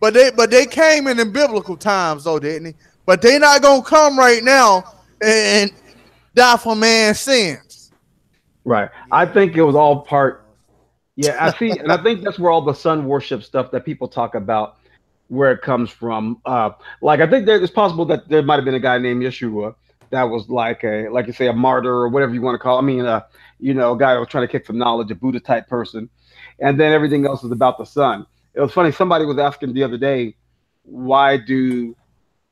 But they came in biblical times though, didn't they? But they not gonna come right now and die for man's sins. Right. I yeah, think it was that's what all I'm saying part. also. Yeah, I see, and I think that's where all the sun worship stuff that people talk about, where it comes from. Like I think it's possible that there might have been a guy named Yeshua that was like you say, a martyr or whatever you want to call. I mean, a guy that was trying to kick some knowledge, a Buddha type person, and then everything else is about the sun. It was funny. Somebody was asking the other day, why do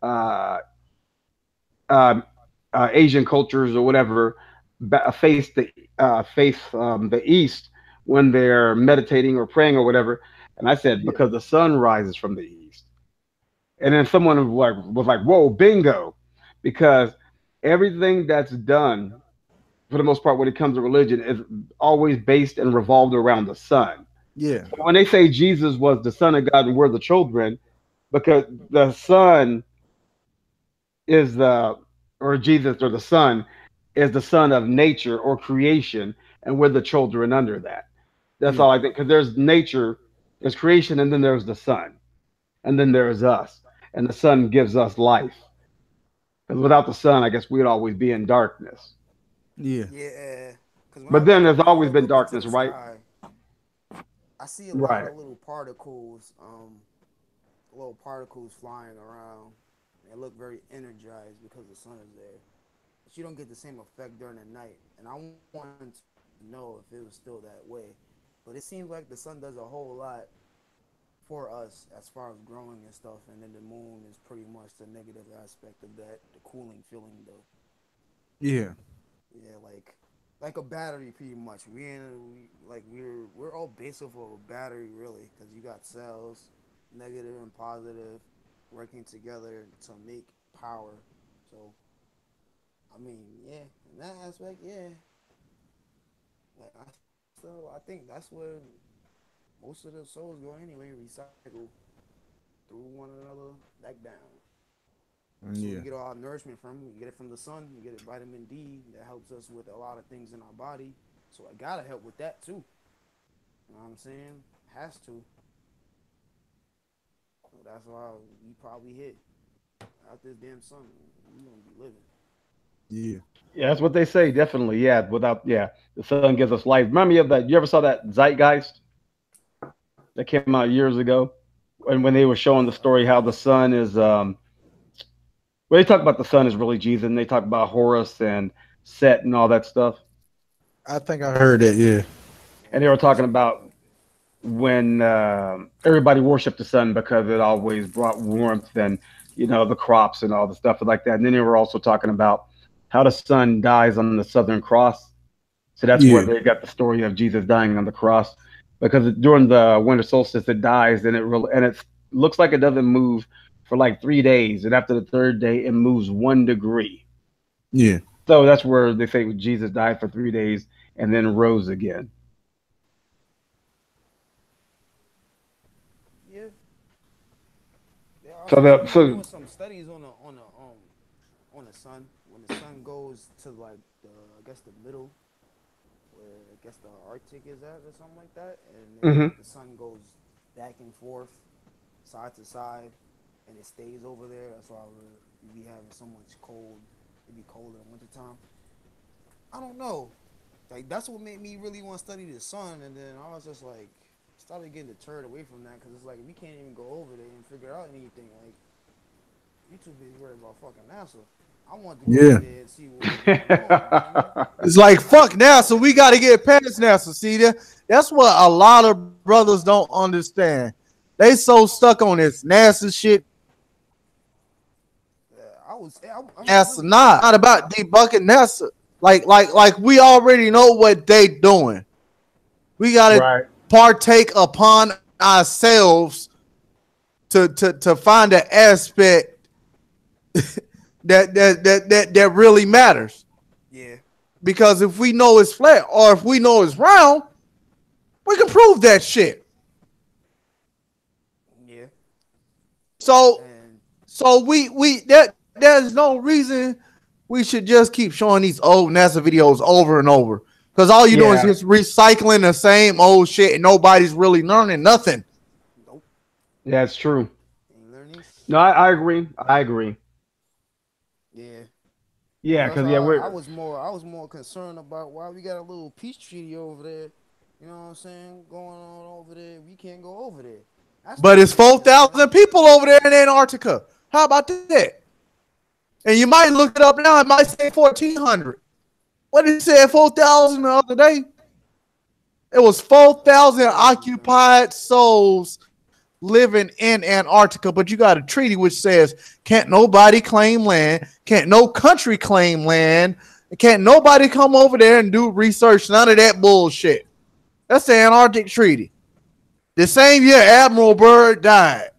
uh, um, Asian cultures or whatever face the east when they're meditating or praying or whatever. And I said Yeah, because the sun rises from the east. And then someone was like, "Whoa, bingo!" Because everything that's done for the most part when it comes to religion is always based and revolved around the sun. yeah, So when they say Jesus was the son of God and we're the children, because the son is the or Jesus or the Son is the son of nature or creation, and we're the children under that. That's yeah, all I think. Because there's nature, there's creation, and then there's the Son, and then there's us, and the Son gives us life. Because without the Son, I guess we'd always be in darkness. yeah. Yeah, because But then there's when I always look been up into darkness, the right? sky, I see a lot Right. of little particles flying around. They look very energized because the sun is there. But you don't get the same effect during the night. And I wanted to know if it was still that way. But it seems like the sun does a whole lot for us as far as growing and stuff. And then the moon is pretty much the negative aspect of that, the cooling feeling though. Yeah. Yeah, like a battery pretty much. We're all based off of a battery really, because you got cells, negative and positive, working together to make power. So I mean, yeah, in that aspect, yeah. Like I think that's where most of the souls go anyway. Recycle through one another back down. That's where we Yeah. get all our nourishment from. We get it from the sun. We get it vitamin D that helps us with a lot of things in our body. So I gotta help with that too. You know what I'm saying? Has to. So that's why we probably hit out this damn sun. We gonna be living. Yeah. Yeah, that's what they say. Definitely. Yeah. Without, yeah, the sun gives us life. Remind me of that. You ever saw that Zeitgeist that came out years ago? When they were showing the story how the sun is, well, they talk about the sun is really Jesus, and they talk about Horus and Set and all that stuff. I think I heard that. Yeah. And they Yeah, were I think talking so too. about when everybody worshipped the sun because it always brought warmth and the crops and all the stuff like that. And then they were also talking about how the sun dies on the Southern Cross. So that's where Yeah. they got the story of Jesus dying on the cross because during the winter solstice it dies and it looks like it doesn't move for like 3 days, and after the third day it moves 1 degree. Yeah. So that's where they say Jesus died for 3 days and then rose again. Yeah, there are So some the people so doing some studies on the sun when the sun goes to like the I guess the middle where I guess the Arctic is at or something like that, and then hmm the sun goes back and forth, side to side, and it stays over there. That's why we be having so much cold. It be cold in the wintertime. I don't know. Like that's what made me really want to study the sun, and then I was just like started getting deterred away from that because it's like we can't even go over there and figure out anything. Like you too busy worried about fucking NASA. I want to go over Yeah. there and see what's going on. You know what I mean? It's like fuck NASA. We got to get past NASA. See that? That's what a lot of brothers don't understand. They so stuck on this NASA shit. I'm NASA really like not about debunking NASA. Like we already know what they doing. We got to right. partake upon ourselves to find an aspect that really matters. yeah, Because if we know it's flat or if we know it's round, we can prove that shit. yeah, So and we that there's no reason we should just keep showing these old NASA videos over and over. Because all you're doing is Yeah. just recycling the same old shit and nobody's really learning nothing. nope, Yeah, it's true. ain't learning No, shit. I agree. I agree. Yeah, Yeah, that's because yeah, why we're I was more concerned about why we got a little peace treaty over there. You know what I'm saying? Going on over there, we can't go over there. That's But what it's made me concerned. 4,000 people over there in Antarctica. How about that? And you might look it up now. It might say 1,400. What did it say? 4,000 the other day? It was 4,000 Crazy, man. occupied souls living in Antarctica, but you got a treaty which says can't nobody claim land, can't no country claim land, can't nobody come over there and do research, none of that bullshit. That's the Antarctic Treaty. The same year Admiral Byrd died,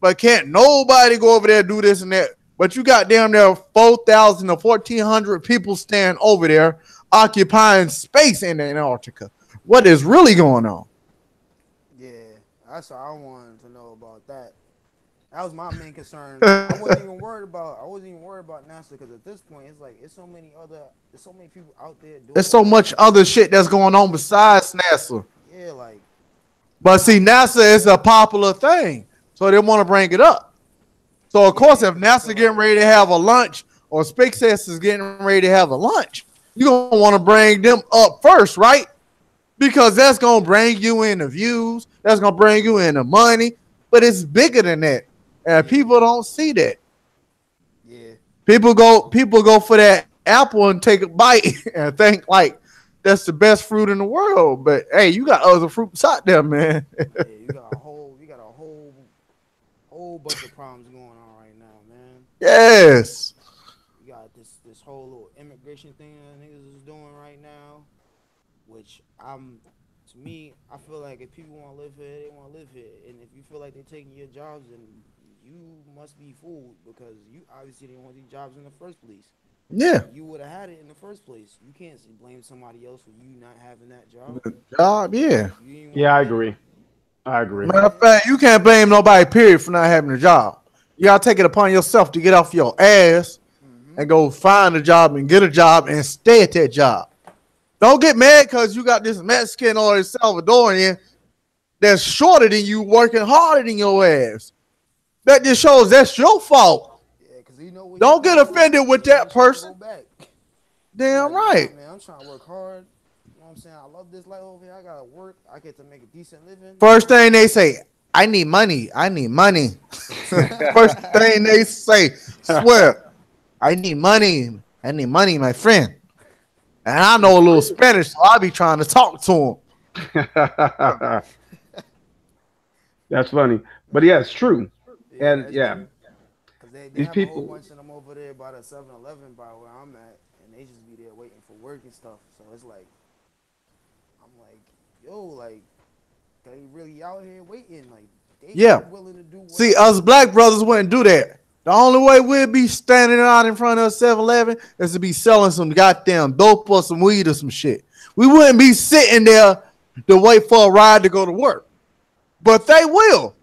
but can't nobody go over there and do this and that. But you got damn near 4,000 or 1,400 people staying over there occupying space in Antarctica. What is really going on? Yeah, that's what I wanted to know about that. That was my main concern. I wasn't even worried about NASA because at this point it's like there's so many people out there There's doing so stuff much and other shit that's going on besides NASA. yeah, like But it's see, not just NASA is a popular thing, so they want to bring it up. So of course, yeah, if because I feel NASA getting like ready to have a lunch or SpaceX is getting ready to have a lunch, you're gonna want to bring them up first, right? Because that's gonna bring you in the views, that's gonna bring you in the money. But it's bigger than that, and yeah, people don't see that. yeah, People go for that apple and take a bite and think like that's the best fruit in the world. But hey, you got other fruits out there, man. yeah. You got a whole bunch of problems going on right now, man. Yes. You got this whole little immigration thing that niggas is doing right now, which to me, I feel like if people want to live here, they want to live here, and if you feel like they're taking your jobs, then you must be fooled because you obviously didn't want these jobs in the first place. Yeah. You would have had it in the first place. You can't blame somebody else for you not having that job. Job, yeah. You didn't Yeah, want I to get it. agree. I agree. Matter of fact, you can't blame nobody, period, for not having a job. You gotta take it upon yourself to get off your ass and go find a job and get a job and stay at that job. Don't get mad because you got this Mexican or a Salvadorian that's shorter than you, working harder than your ass. That just shows that's your fault. Yeah, because you know what Don't get offended with that person. Go back. Damn Like, right. "Nah, man, I'm trying to work hard. You know what I'm saying? I love this life over here. I gotta work. I get to make a decent living. First thing they say, I need money. I need money. First thing they say, swear, I need money. I need money, my friend. And I know a little Spanish, so I'll be trying to talk to him. That's funny. But yeah, it's true. And that's yeah, true. Because they these have a people- whole bunch of them over there by the 7-Eleven by where I'm at, and they just be there waiting for work and stuff. So it's like, I'm like, yo, like, they really out here waiting. Like, they Yeah. willing to do. See, us black brothers wouldn't do that. The only way we'd be standing out in front of 7-Eleven is to be selling some goddamn dope or some weed or some shit. We wouldn't be sitting there to wait for a ride to go to work. But they will.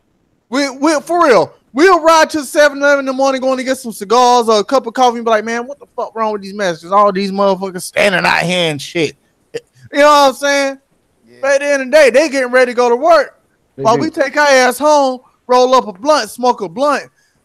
We for real. We'll ride to 7-Eleven in the morning going to get some cigars or a cup of coffee and be like, man, what the fuck wrong with these messages? All these motherfuckers standing out here and shit. You know what I'm saying? Yeah. But at the end of the day, they getting ready to go to work. they While do. we take our ass home, roll up a blunt, smoke a blunt,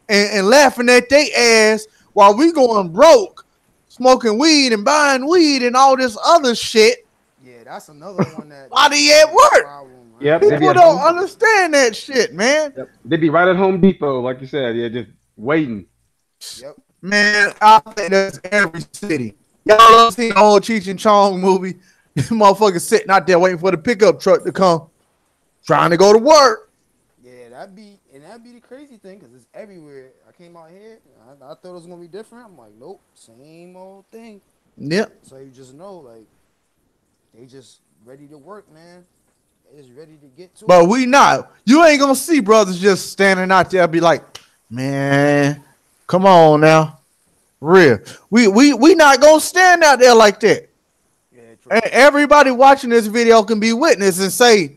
and laughing at they ass while we going broke, smoking weed and buying weed and all this other shit. Yeah, that's another one that. Why they at work? Problem, man. Yep. They be People at don't Home- understand that shit, man. Yep. They'd be right at Home Depot, like you said. Yeah, just waiting. Yep. Man, I think that's every city. Y'all don't see the old Cheech and Chong movie. Motherfuckers sitting out there waiting for the pickup truck to come, trying to go to work. Yeah, that'd be the crazy thing because it's everywhere. I came out here, I thought it was gonna be different. I'm like, nope, same old thing. Yep. So you just know, like, they just ready to work, man. They just ready to get to But it. we not. You ain't gonna see brothers just standing out there be like, man, come on now. Real. We not gonna stand out there like that. Yeah, true. And everybody watching this video can be witness and say,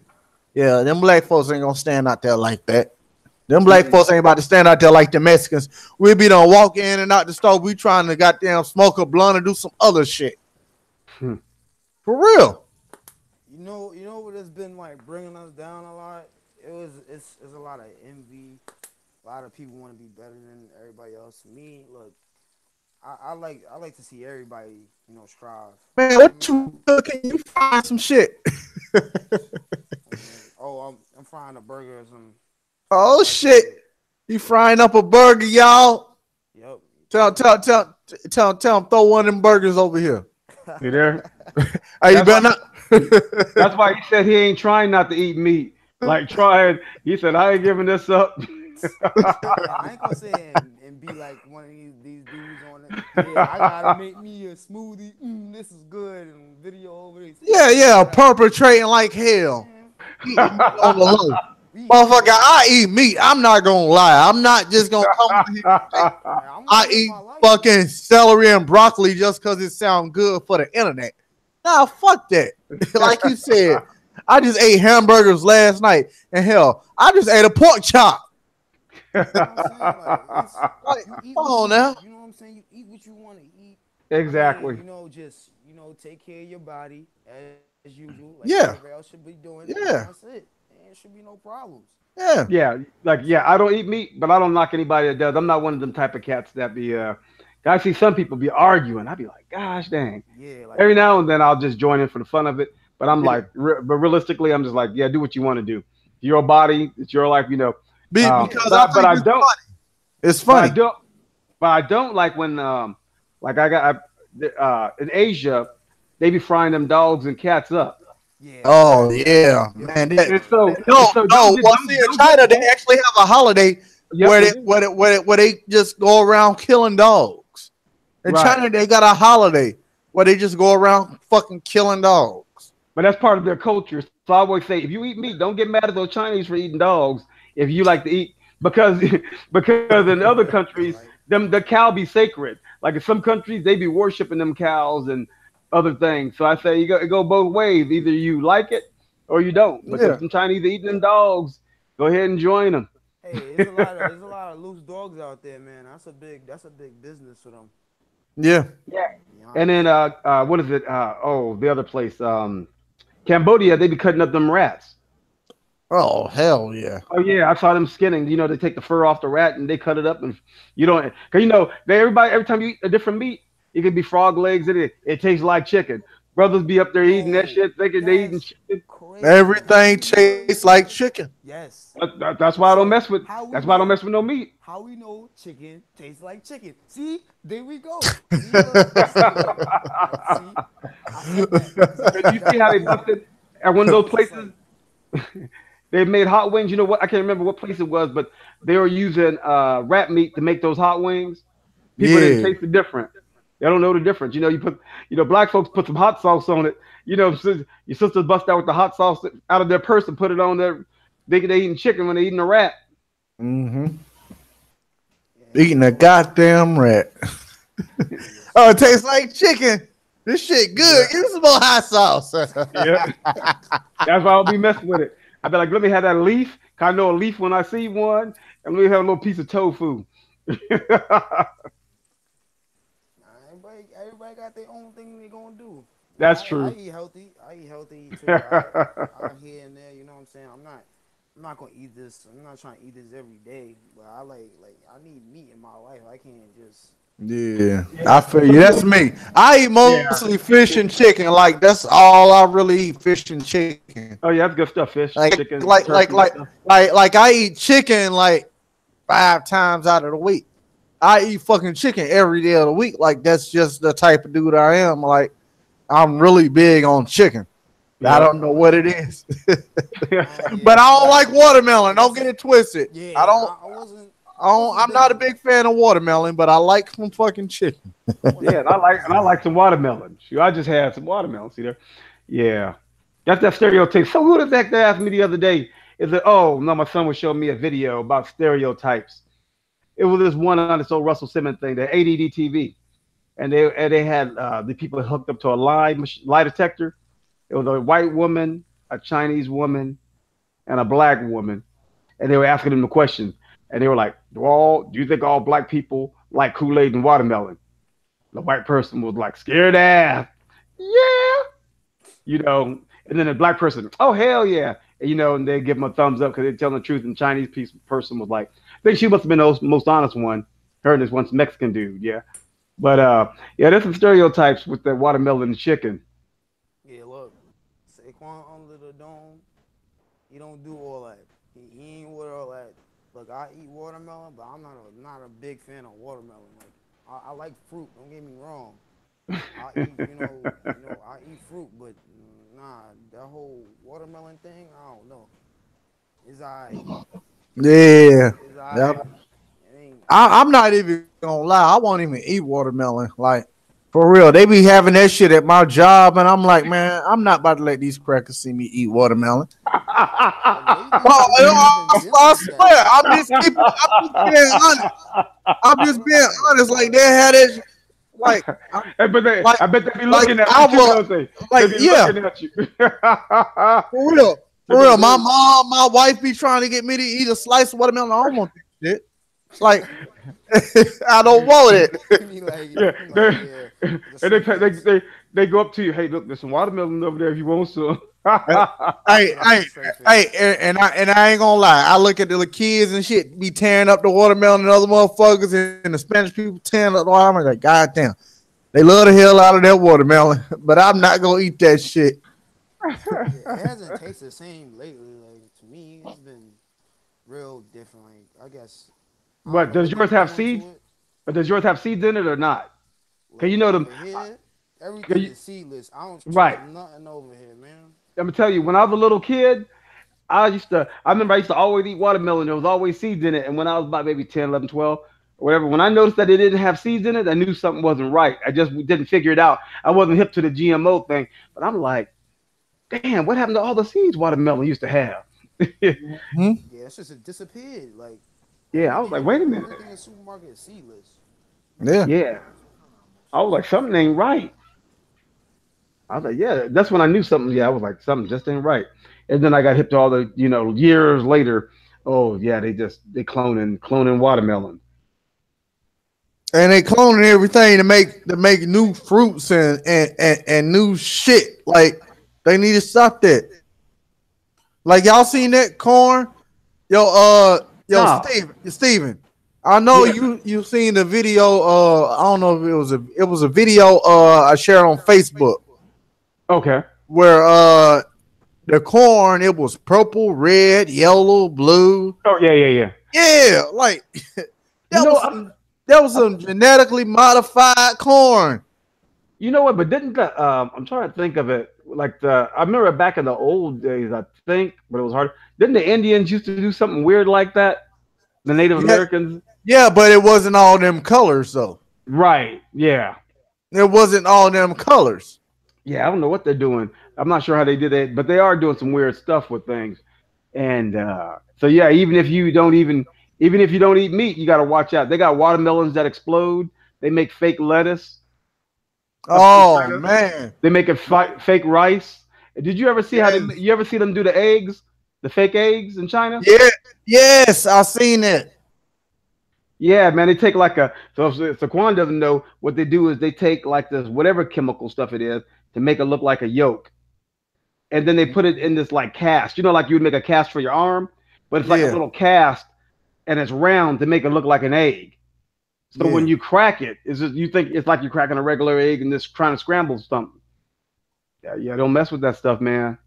yeah, them black folks ain't gonna stand out there like that. Them black folks ain't about to stand out there like the Mexicans. We be done walk in and out the store. We trying to goddamn smoke a blunt and do some other shit. Hmm. For real. You know what has been like bringing us down a lot? It's a lot of envy. A lot of people want to be better than everybody else. Me, look, I like to see everybody, strive. Man, what you can you find some shit? Oh, I'm frying a burger or some. Oh shit. You frying up a burger, y'all. Yep. Tell him throw one of them burgers over here. You there? Hey, you That's better not. That's why he said he ain't trying not to eat meat. Like trying. He said, I ain't giving this up. I ain't gonna say and be like one of these dudes on it. Yeah, I gotta make me a smoothie. This is good and video over this. Yeah, perpetrating like hell. Eating on the low. Motherfucker, I eat meat. I'm not gonna lie. I'm not just gonna come here. I eat fucking celery and broccoli just because it sounds good for the internet. Nah, fuck that. Like you said, I just ate hamburgers last night, and hell, I just ate a pork chop. Like, Come on now. You know what I'm saying? You eat what you want to eat. Exactly. Just take care of your body as usual. Like Yeah. everybody else should be doing. Yeah. That's it. There should be no problems. Yeah. Yeah, I don't eat meat, but I don't knock anybody that does. I'm not one of them type of cats that be I see some people be arguing. I'd be like, gosh dang. Yeah. Like, Every now and then I'll just join in for the fun of it. But I'm like, but realistically, I'm just like, yeah, do what you want to do. Your body, it's your life, Because but I don't. It's funny. But I don't like when like in Asia, they be frying them dogs and cats up. yeah. Oh yeah, man. And so, No. don't Well, see, in China, they actually have a holiday where they just go around killing dogs. In Right. China, they got a holiday where they just go around fucking killing dogs. But that's part of their culture. So I always say, if you eat meat, don't get mad at those Chinese for eating dogs. If you like to eat, because in other countries them the cow be sacred. Like in some countries, they be worshiping them cows and other things. So I say it go both ways. Either you like it or you don't. But Yeah. if some Chinese are eating them dogs, go ahead and join them. Hey, there's a lot of loose dogs out there, man. That's a big business for them. Yeah. Yeah. To be And honest. then what is it? The other place, Cambodia, they be cutting up them rats. Oh hell yeah. Oh yeah, I saw them skinning. You know, they take the fur off the rat and they cut it up, and you don't, cause you know, every time you eat a different meat, it could be frog legs in it. It tastes like chicken. Brothers be up there eating that Yo, shit, thinking they eating that's chicken. crazy. Everything tastes like chicken. Yes. That's why I don't So mess with. how we That's why I don't know mess with no meat. how we know chicken tastes like chicken? See, there we go. See, look, see, I said that. Cause you see how they busted at one of those It's places. like, They made hot wings. You know what? I can't remember what place it was, but they were using rat meat to make those hot wings. People didn't Yeah. taste the difference. They don't know the difference. You know, black folks put some hot sauce on it. You know, your sisters bust out with the hot sauce out of their purse and put it on their. They eating chicken when they eating a rat. Mm-hmm. yeah, Eating a goddamn rat. Oh, it tastes like chicken. This shit good. Yeah, Give me some more hot sauce. yeah. That's why I'll be messing with it. I be like, let me have that leaf. 'Cause I know a leaf when I see one, and let me have a little piece of tofu. everybody got their own thing they gonna do. That's I true. eat healthy. I eat healthy too. I here and there. You know what I'm saying? I'm not gonna eat this. I'm not trying to eat this every day. But I like I need meat in my life. I can't just. Yeah, I feel you. That's me. I eat Yeah. mostly fish and chicken. Like that's all I really eat. Fish and chicken. Oh yeah, that's good stuff. Fish, Like chicken, like like turkey, like stuff. like I eat chicken like 5 times out of the week. I eat fucking chicken every day of the week. Like that's just the type of dude I am. Like I'm really big on chicken. I Yep. don't know what it is, Yeah, but I don't like watermelon. Don't get it twisted. yeah. I don't. I wasn't. I I don't, wasn't I'm big not a on big fan of watermelon, but I like some fucking chicken. I Yeah, wasn't and I big on like and I like some watermelon. Shoot, I just had some watermelon. See there? Yeah, that's that stereotype. So who the heck they asked me the other day? Is it? Oh no, my son was showing me a video about stereotypes. It was this one on this old Russell Simmons thing, the ADD TV, and they had the people hooked up to a lie detector. It was a white woman, a Chinese woman, and a black woman, and they were asking them the question, and they were like, Do you think all black people like Kool Aid and watermelon?" The white person was like, "Scared ass, yeah," you know. And then the black person, "Oh hell yeah," and, and they give them a thumbs up because they're telling the truth. And the Chinese person was like, I think she must have been the most honest one. Her and this one Mexican dude, yeah. But yeah, there's some stereotypes with the watermelon and chicken. Yeah, look, Saquon under the dome, he don't do all that. He ain't with all that. Look, I eat watermelon, but I'm not a big fan of watermelon. Like, I like fruit. Don't get me wrong. I eat, I eat fruit, but nah, that whole watermelon thing, I don't know. It's alright. Yeah. It's alright. Yep. It ain't. I'm not even gonna lie. I won't even eat watermelon. Like for real, they be having that shit at my job, and I'm like, man, I'm not about to let these crackers see me eat watermelon. Oh, I They even swear, that. I'm just being honest. I'm just being honest. Like they had it, like, like, I bet they be like looking at I you too, will, don't they? like, They be yeah, looking at you. for real, They for be real. like, My "Dude." mom, my wife be trying to get me to eat a slice of watermelon. I don't want this shit. Like, I don't want it. He like, Yeah, he like, they, yeah, and the they, sweet they face. they they go up to you. Hey, look, there's some watermelon over there if you want some. Hey, Put on hey, the straight hey, face. and I ain't gonna lie. I look at the little kids and shit be tearing up the watermelon and other motherfuckers and the Spanish people tearing up the watermelon. I'm like, God damn, they love the hell out of that watermelon, but I'm not gonna eat that shit. Yeah, it hasn't tasted the same lately. Like to me, it's been real different. Like I guess I don't But know does what they yours have doing seeds? to it. But does yours have seeds in it or not? Cause Look, you know them. over here, Can everything you- is seedless. I don't trust right. nothing over here, man. I'm gonna tell you. When I was a little kid, I remember I used to always eat watermelon. There was always seeds in it. And when I was about maybe 10, 11, 12, or whatever, when I noticed that it didn't have seeds in it, I knew something wasn't right. I just didn't figure it out. I wasn't hip to the GMO thing. But I'm like, damn, what happened to all the seeds watermelon used to have? Hmm? Yeah, it's just it disappeared. Like Yeah, I was like, wait a minute. Everything in supermarket is seedless. Yeah. Yeah, I was like, something ain't right. I was like, yeah, that's when I knew something. Yeah, I was like, something just ain't right. And then I got hip to all the, years later. Oh yeah, they cloning watermelon. And they cloning everything to make new fruits and new shit. Like they need to stop that. Like y'all seen that corn? Yo, No, Steven. I know yeah, you seen the video. I don't know if it was a video. I shared on Facebook okay. where the corn it was purple, red, yellow, blue. Oh yeah, yeah, yeah. Yeah, like You that know, was some that was some genetically modified corn. you know what? But didn't the I'm trying to think of it. Like I remember back in the old days, I think, but it was hard. Didn't the Indians used to do something weird like that? The Native Yeah, Americans, yeah, but it wasn't all them colors though. right? Yeah, It wasn't all them colors. yeah. I don't know what they're doing. I'm not sure how they did it, but they are doing some weird stuff with things. And so yeah, even if you don't eat meat, you got to watch out. They got watermelons that explode. They make fake lettuce up in Oh China. man. They make fake rice. Did you ever see how Yes. you ever see them do the eggs, the fake eggs in China? Yeah. Yes, I seen it. Yeah, man. They take like so Quan doesn't know what they do is they take like this whatever chemical stuff it is to make it look like a yolk, and then they put it in this like cast. Like you would make a cast for your arm, but it's like a Yeah. little cast and it's round to make it look like an egg. So when Yeah. you crack it, it's just you think it's like you're cracking a regular egg and just trying to scramble something. Yeah, yeah, don't mess with that stuff, man.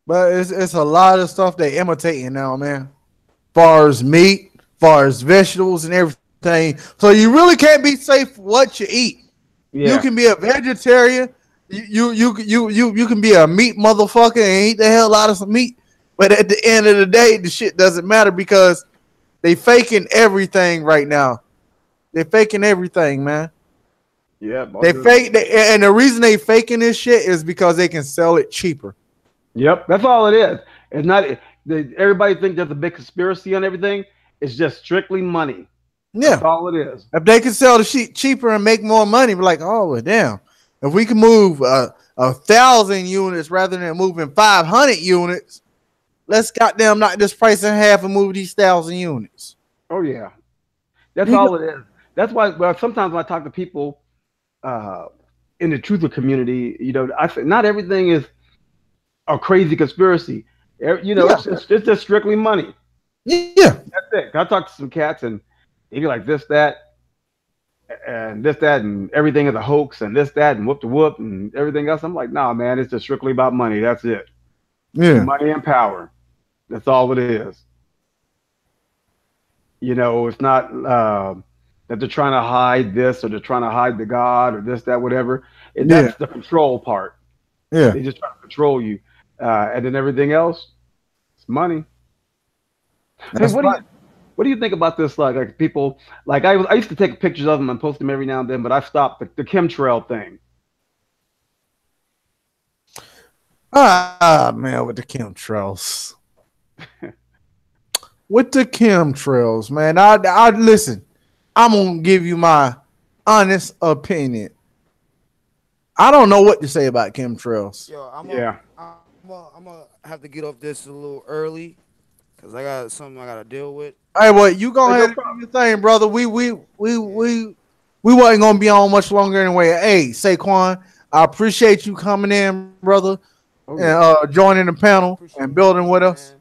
But it's a lot of stuff they imitating now, man. Far as meat, far as vegetables and everything. So you really can't be safe for what you eat. You Yeah, can be a vegetarian. You can be a meat motherfucker and eat the hell out of some meat. But at the end of the day, the shit doesn't matter because they faking everything right now. They're faking everything, man. yeah, And the reason they faking this shit is because they can sell it cheaper. yep. That's all it is. It's not. Everybody think there's a big conspiracy on everything. It's just strictly money. That's Yeah. all it is. If they can sell the shit cheaper and make more money, we're like, oh well, damn. If we can move 1,000 units rather than moving 500 units, let's goddamn knock this price in half and move these 1,000 units. Oh yeah, that's You know, all it is. That's why. Well, sometimes when I talk to people uh, in the truther community, I say not everything is a crazy conspiracy. yeah, It's just strictly money. yeah, That's it. I talked to some cats and they be like this, that, and this, that, and everything is a hoax, and this, that, and whoop the whoop, and everything else. I'm like, nah, man, it's just strictly about money. That's it. yeah. Money and power. That's all it is. It's not that they're trying to hide this or they're trying to hide the God or this, that, whatever. And Yeah, that's the control part. yeah. They just try to control you. And then everything else, it's money. Hey, That's right. what do you think about this? Like people, like I used to take pictures of them and post them every now and then, but I stopped the chemtrail thing. Ah, man, with the chemtrails. With the chemtrails, man. I listen. I'm gonna give you my honest opinion. I don't know what to say about chemtrails. Yo, Yeah. I'm gonna have to get off this a little early because I got something I gotta deal with. Hey, well, you go Hey, ahead no and do problem. your thing, brother. We wasn't gonna be on much longer anyway. Hey, Saquon, I appreciate you coming in, brother, Oh and yeah. joining the panel and Appreciate you building with too, us. man.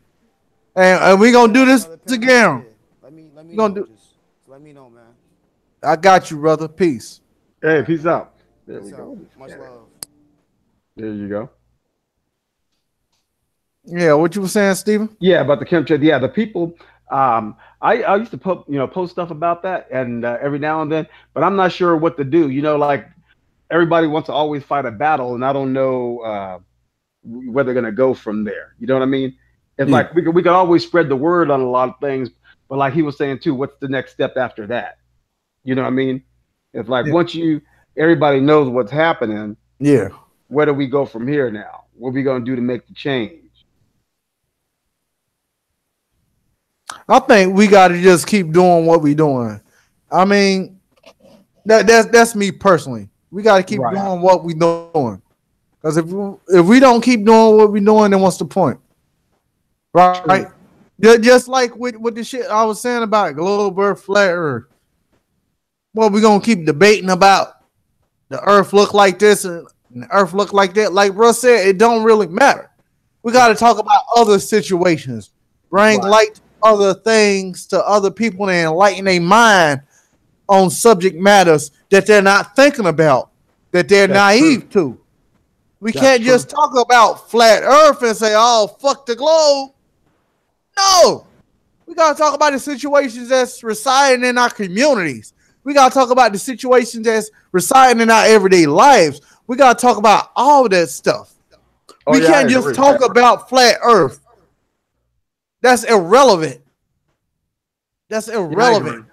And we If gonna y'all do have this another panel, again. yeah, let me We gonna know. do. Just let me know, man. I got you, brother. Peace. Hey, All right, peace man. out. There we Peace out. go. Much love. There you go. Yeah, what you were saying, Steven? Yeah, about the chemtrail. Yeah, the people. I used to post stuff about that, and every now and then, but I'm not sure what to do. Like everybody wants to always fight a battle, and I don't know where they're gonna go from there. You know what I mean? It's Yeah, like we could always spread the word on a lot of things, but like he was saying too, what's the next step after that? You know what I mean? It's like yeah, once everybody knows what's happening, yeah. where do we go from here now? What are we gonna do to make the change? I think we got to just keep doing what we doing. I mean, that's me personally. We got to keep doing what we doing. Because if we don't keep doing what we doing, then what's the point? Right? Just like with the shit I was saying about globe Earth, flat Earth. Well, we're going to keep debating about the Earth look like this and the Earth look like that. Like Russ said, it don't really matter. We got to talk about other situations. Bring light to other things to other people and enlighten their mind on subject matters that they're not thinking about, that they're naive to. We can't just talk about flat Earth and say, oh, fuck the globe. No. We got to talk about the situations that's residing in our communities. We got to talk about the situations that's residing in our everyday lives. We got to talk about all that stuff. We can't just talk about flat Earth. That's irrelevant. That's irrelevant.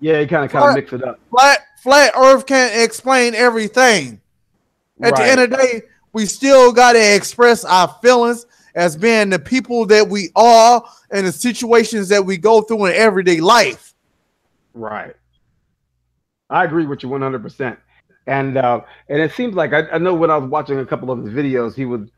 Yeah, you kind of mix it up. Flat Earth can't explain everything. At the end of the day, we still got to express our feelings as being the people that we are and the situations that we go through in everyday life. Right. I agree with you 100%. And it seems like I know when I was watching a couple of his videos, he was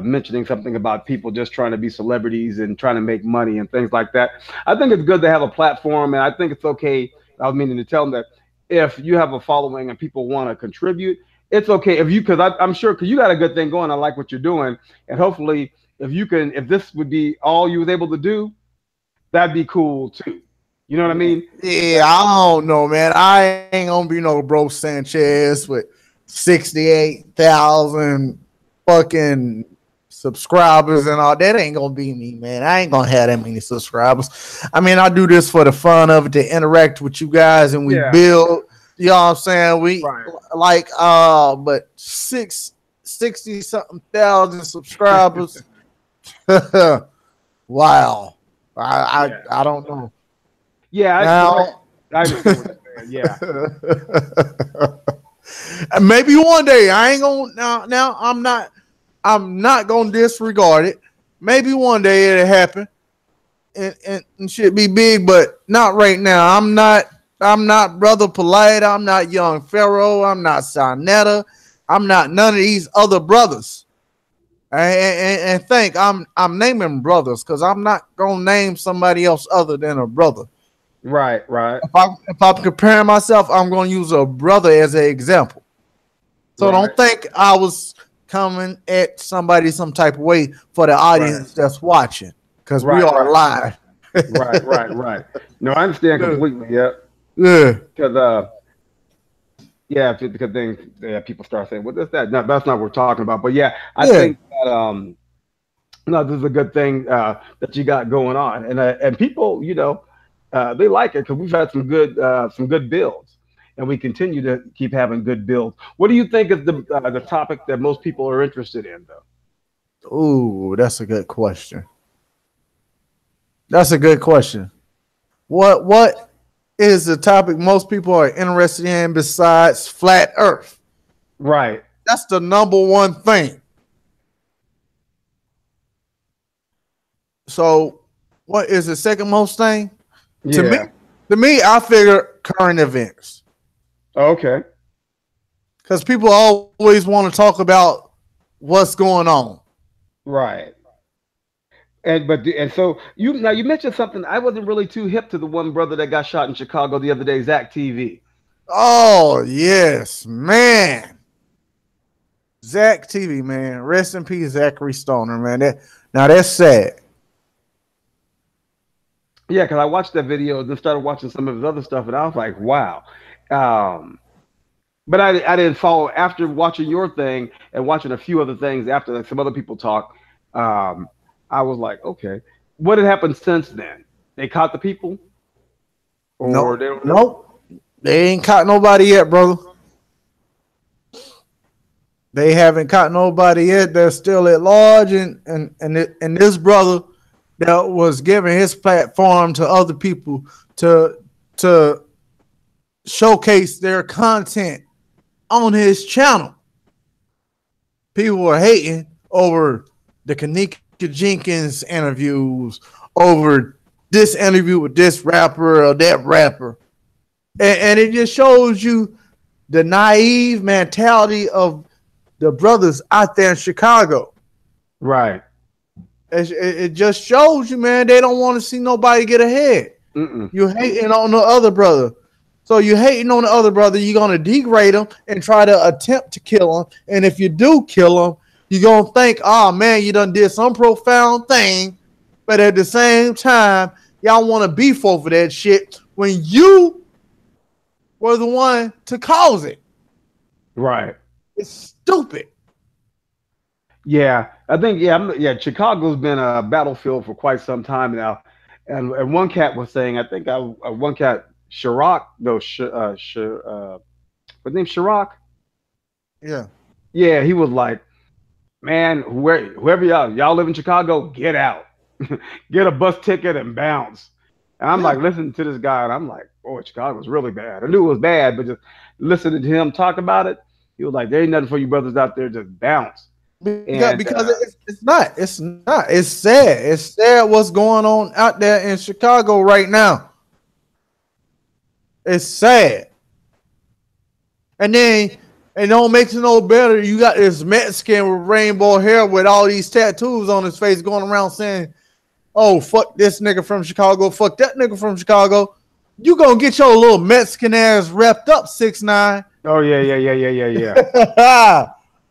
mentioning something about people just trying to be celebrities and trying to make money and things like that. I think it's good to have a platform, and I think it's okay. I was meaning to tell them that if you have a following and people want to contribute, it's okay if you, because I'm sure because you got a good thing going. I like what you're doing, and hopefully if this would be all you was able to do, that'd be cool too. You know what I mean? Yeah, I don't know, man. I ain't gonna be no Bro Sanchez with 68,000 fucking subscribers and all. That ain't gonna be me, man. I ain't gonna have that many subscribers. I mean, I do this for the fun of it, to interact with you guys, and we build. You know what I'm saying? We but 60 something thousand subscribers. Wow. I don't know. Yeah, I understand what you're saying. Yeah. Maybe one day. I ain't gonna now I'm not gonna disregard it. Maybe one day it'll happen and should be big, but not right now. I'm not Brother Polite. I'm not Young Pharaoh. I'm not Sonetta. I'm not none of these other brothers. And think I'm naming brothers because I'm not gonna name somebody else other than a brother. Right. If I'm comparing myself, I'm gonna use a brother as an example. So don't think I was coming at somebody some type of way for the audience that's watching, because we are live. Right. No, I understand completely. Yeah. Because then people start saying, "Well, that's that." No, that's not what we're talking about. But I think that no, this is a good thing that you got going on, and people, they like it because we've had some good builds, and we continue to keep having good builds. What do you think is the topic that most people are interested in, though? Ooh, that's a good question. What is the topic most people are interested in besides flat Earth? Right. That's the number one thing. So, what is the second most thing? Yeah. To me, I figure current events. Okay. Because people always want to talk about what's going on. Right. And so you mentioned something. I wasn't really too hip to the one brother that got shot in Chicago the other day, Zach TV. Oh yes, man. Zach TV, man. Rest in peace, Zachary Stoner, man. That's sad. Yeah, because I watched that video and then started watching some of his other stuff, and I was like, wow. But I didn't follow after watching your thing and watching a few other things after that. Some other people talk. I was like, okay, what had happened since then? They caught the people? Nope. They ain't caught nobody yet, brother. They haven't caught nobody yet. They're still at large, and this brother that was giving his platform to other people to showcase their content on his channel. People were hating over the Kanika Jenkins interviews, over this interview with this rapper or that rapper. And it just shows you the naive mentality of the brothers out there in Chicago. Right. It just shows you, man, they don't want to see nobody get ahead. You hating on the other brother. So you hating on the other brother, you're going to degrade him and try to attempt to kill him. And if you do kill him, you're going to think, oh, man, you done did some profound thing. But at the same time, y'all want to beef over that shit when you were the one to cause it. Right. It's stupid. Yeah, I think Chicago's been a battlefield for quite some time now, and one cat was saying, I think one cat Chirac, what's name Chirac? Yeah, he was like, man, whoever y'all live in Chicago, get out, get a bus ticket and bounce. And I'm like listening to this guy, and I'm like, boy, Chicago's really bad. I knew it was bad, but just listening to him talk about it, he was like, there ain't nothing for you brothers out there, just bounce. Because it's not. It's sad. It's sad what's going on out there in Chicago right now. It's sad. And then it don't make it no better. You got this Mexican with rainbow hair with all these tattoos on his face going around saying, oh, fuck this nigga from Chicago, fuck that nigga from Chicago. You gonna get your little Mexican ass wrapped up, 6ix9ine. Oh, yeah.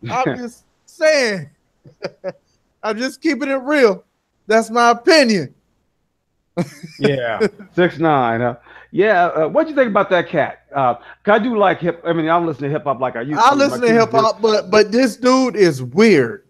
I'm just saying. I'm just keeping it real. That's my opinion. Yeah, 6ix9ine. What do you think about that cat? I do like hip. I mean, I don't listen to hip hop like I used to. I listen to hip hop, but this dude is weird.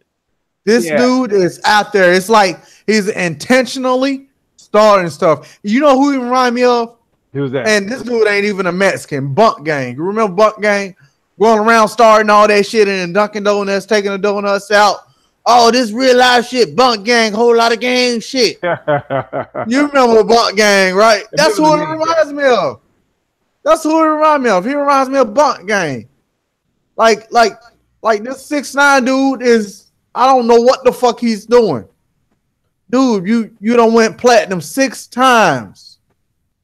This dude is out there. It's like he's intentionally starting stuff. You know who he remind me of? Who's that? And this dude ain't even a Mexican. Bunk Gang. You remember Bunk Gang? Going around starting all that shit and Dunkin' Donuts, taking the donuts out. Oh, this real life shit, Bunk Gang, whole lot of gang shit. You remember Bunk Gang, right? That's who it reminds me of. That's who it reminds me of. He reminds me of Bunk Gang. Like this 6ix9ine dude is, I don't know what the fuck he's doing. Dude, you done went platinum 6 times.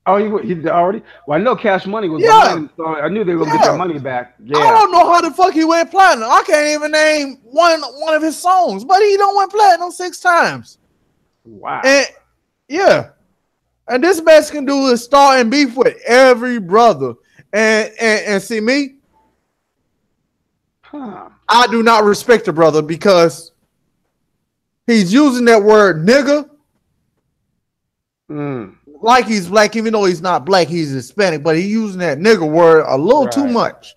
Oh, he already? Well, I know Cash Money was behind him, so I knew they were going to get their money back. Yeah. I don't know how the fuck he went platinum. I can't even name one of his songs, but he done went platinum 6 times. Wow. And this Mexican dude is starting beef with every brother. And see me? I do not respect the brother because he's using that word nigga. Like he's black, even though he's not black, he's Hispanic, but he's using that nigga word a little too much.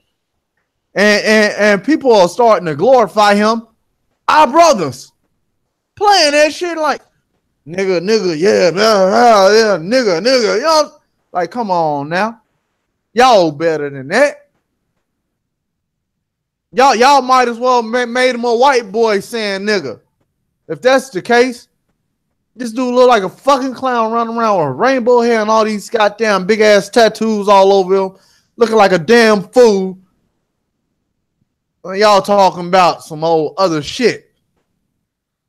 And people are starting to glorify him. Our brothers playing that shit like nigga, yeah, nigga. Y'all like, come on now. Y'all better than that. Y'all might as well made him a white boy saying nigga. If that's the case, this dude look like a fucking clown running around with rainbow hair and all these goddamn big ass tattoos all over him, looking like a damn fool. And y'all talking about some old other shit.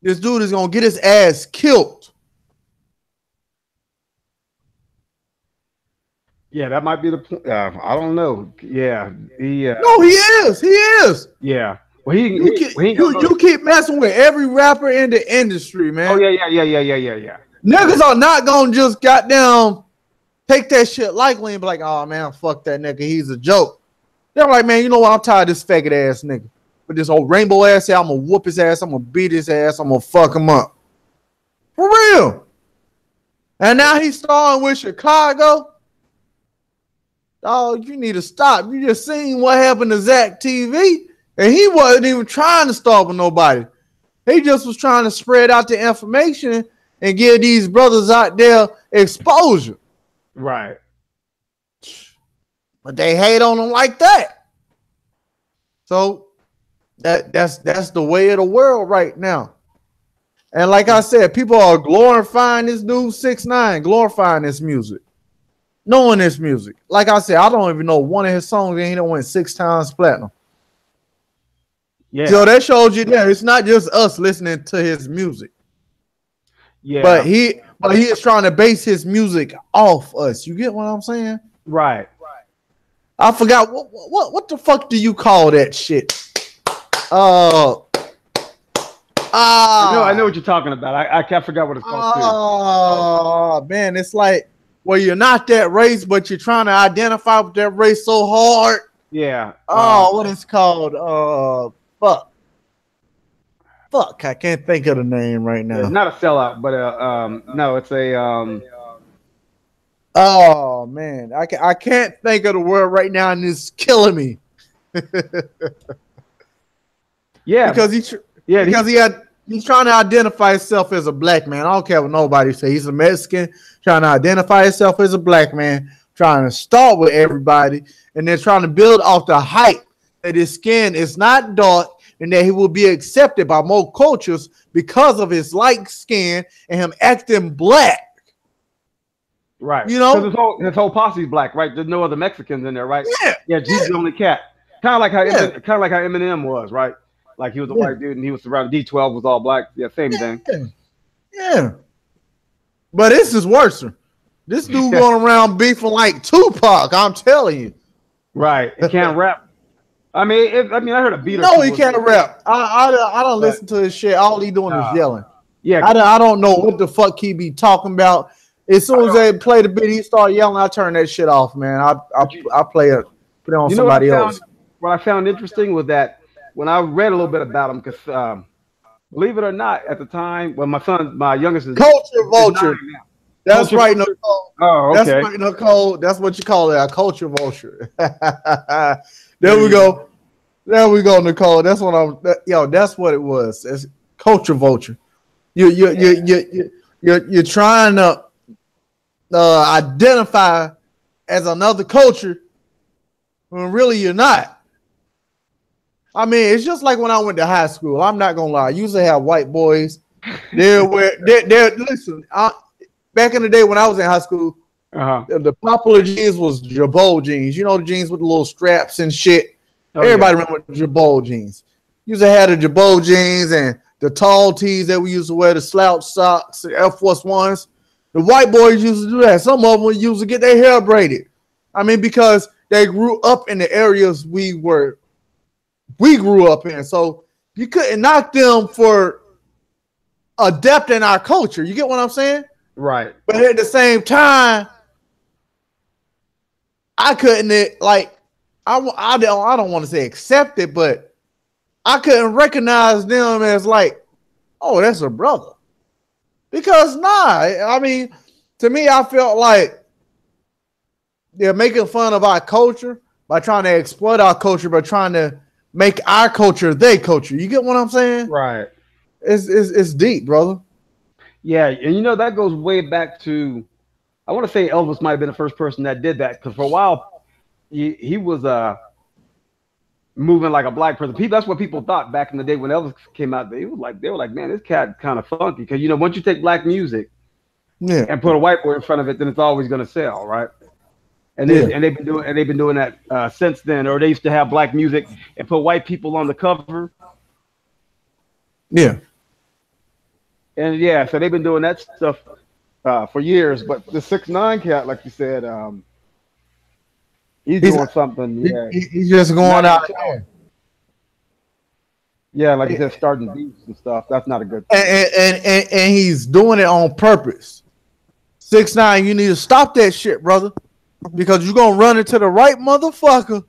This dude is gonna get his ass killed. Yeah, that might be the point. I don't know. Yeah, no, he is. He is. Yeah. Well, you keep messing with every rapper in the industry, man. Oh yeah. Niggas are not gonna just goddamn take that shit lightly and be like, oh man, fuck that nigga, he's a joke. They're like, man, you know what? I'm tired of this faggot ass nigga. But this old rainbow ass here, I'm gonna whoop his ass, I'm gonna beat his ass, I'm gonna fuck him up. For real. And now he's starting with Chicago. Dog, you need to stop. You just seen what happened to Zach TV. And he wasn't even trying to start with nobody. He just was trying to spread out the information and give these brothers out there exposure. Right. But they hate on him like that. So that's the way of the world right now. And like I said, people are glorifying this dude 6ix9ine, glorifying this music. Knowing this music. Like I said, I don't even know one of his songs and he done went 6 times platinum. Yeah. So that shows you that it's not just us listening to his music. Yeah. But But he is trying to base his music off us. You get what I'm saying? Right. I forgot what the fuck do you call that shit? I know what you're talking about. I forgot what it's called too. Oh man, it's like well, you're not that race, but you're trying to identify with that race so hard. Yeah. What it's called? Fuck, I can't think of the name right now. It's not a sellout, but no, it's a Oh man, I can't think of the word right now, and it's killing me. Yeah, because he's trying to identify himself as a black man. I don't care what nobody say. He's a Mexican trying to identify himself as a black man, trying to start with everybody, and then trying to build off the hype that his skin is not dark and that he will be accepted by more cultures because of his light skin and him acting black. Right. You know, his whole posse's black, right? There's no other Mexicans in there, right? Yeah. Yeah, G's the only cat. Kind of like how Eminem was, right? Like he was a white dude and he was surrounded. D12 was all black. Yeah, same thing. Yeah. But this is worse. This dude going around beefing like Tupac. I'm telling you. Right. He can't rap. I heard a beat. No, he can't rap. I don't listen to his shit. All he doing is yelling. Yeah. I don't know what the fuck he be talking about. As soon as they play the beat, he start yelling. I turn that shit off, man. I play it, put it on somebody else. What I found interesting was that when I read a little bit about him, because believe it or not, at the time when my youngest is culture vulture. That's culture right, vulture. Nicole. Oh, okay. That's right, Nicole. That's what you call it, a culture vulture. There we go. There we go, Nicole. That's what that's what it was. It's culture vulture. You're trying to identify as another culture when really you're not. I mean, it's just like when I went to high school. I'm not gonna lie. I used to have white boys. Listen. Back in the day when I was in high school, the popular jeans was Jabot jeans. You know the jeans with the little straps and shit. Everybody remember Jabot jeans. Used to have the Jabot jeans and the tall tees that we used to wear, the slouch socks, the Air Force Ones. The white boys used to do that. Some of them used to get their hair braided. I mean, because they grew up in the areas we grew up in. So you couldn't knock them for adapting our culture. You get what I'm saying? Right. But at the same time, I couldn't I don't want to say accept it, but I couldn't recognize them as like, oh, that's a brother. Because I mean, to me, I felt like they're making fun of our culture by trying to exploit our culture, by trying to make our culture their culture. You get what I'm saying? Right. It's deep, brother. Yeah, and that goes way back to, I want to say Elvis might have been the first person that did that, because for a while he was moving like a black person. That's what people thought back in the day when Elvis came out. They were like, man, this cat kind of funky, because once you take black music and put a white boy in front of it, then it's always going to sell, right? And they've been doing that since then. Or they used to have black music and put white people on the cover. Yeah. And so they've been doing that stuff for years. But the 6ix9ine cat, like you said, he's doing something. Yeah, he's just going out there. Yeah, like you said, starting beats and stuff. That's not a good thing. And he's doing it on purpose. 6ix9ine, you need to stop that shit, brother, because you're gonna run into the right motherfucker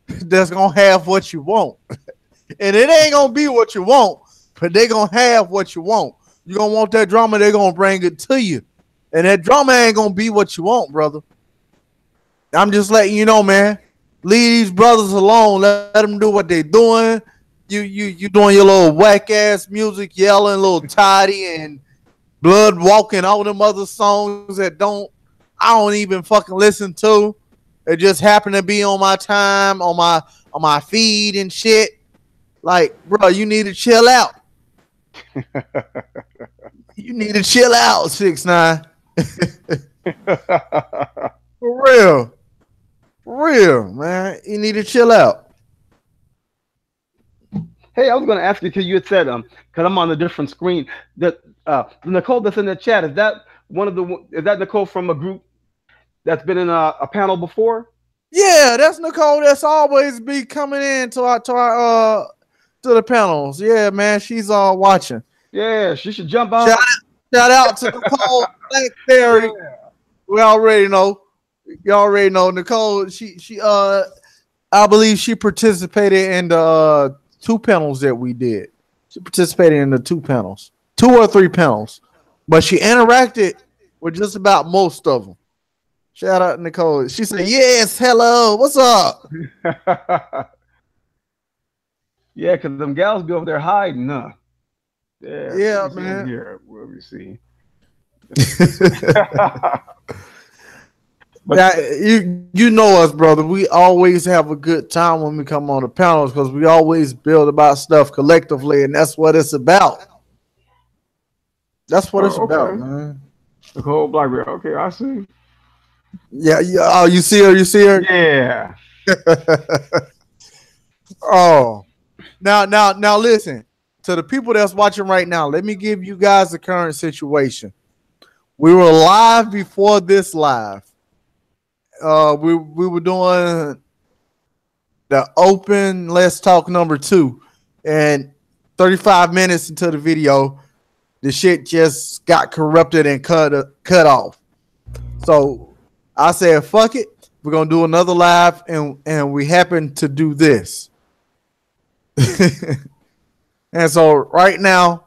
that's gonna have what you want, and it ain't gonna be what you want, but they gonna have what you want. You're gonna want that drama, they're gonna bring it to you. And that drama ain't gonna be what you want, brother. I'm just letting you know, man. Leave these brothers alone. Let them do what they doing. You doing your little whack ass music, yelling, little tidy and blood walking, all them other songs that I don't even fucking listen to. It just happen to be on my time, on my feed and shit. Like, bro, you need to chill out. You need to chill out, 6ix9ine. For real, man. You need to chill out. Hey, I was going to ask you, because you had said, because I'm on a different screen, that Nicole that's in the chat, is that one of the is that Nicole from a group that's been in a panel before? Yeah, that's Nicole. That's always be coming in to the panels. Yeah, man, she's watching. Yeah, she should jump on. Shout out to Nicole Blackberry. Yeah. We already know. You already know Nicole. She I believe she participated in the two panels that we did. She participated in the two panels, 2 or 3 panels, but she interacted with just about most of them. Shout out Nicole. She said, "Yes, hello, what's up?" Yeah, because them gals go over there hiding, huh? Yeah, Yeah, man. Here, what we see. But now, you know us, brother. We always have a good time when we come on the panels because we always build about stuff collectively, and that's what it's about. That's what it's about, man. Nicole Blackberry. Okay, I see. Yeah, yeah. Oh, you see her? You see her? Yeah. Oh, now, listen to the people that's watching right now. Let me give you guys the current situation. We were live before this live. We were doing the open Let's Talk number 2, and 35 minutes into the video, the shit just got corrupted and cut off. So I said, "Fuck it, we're gonna do another live," and we happened to do this. And so right now,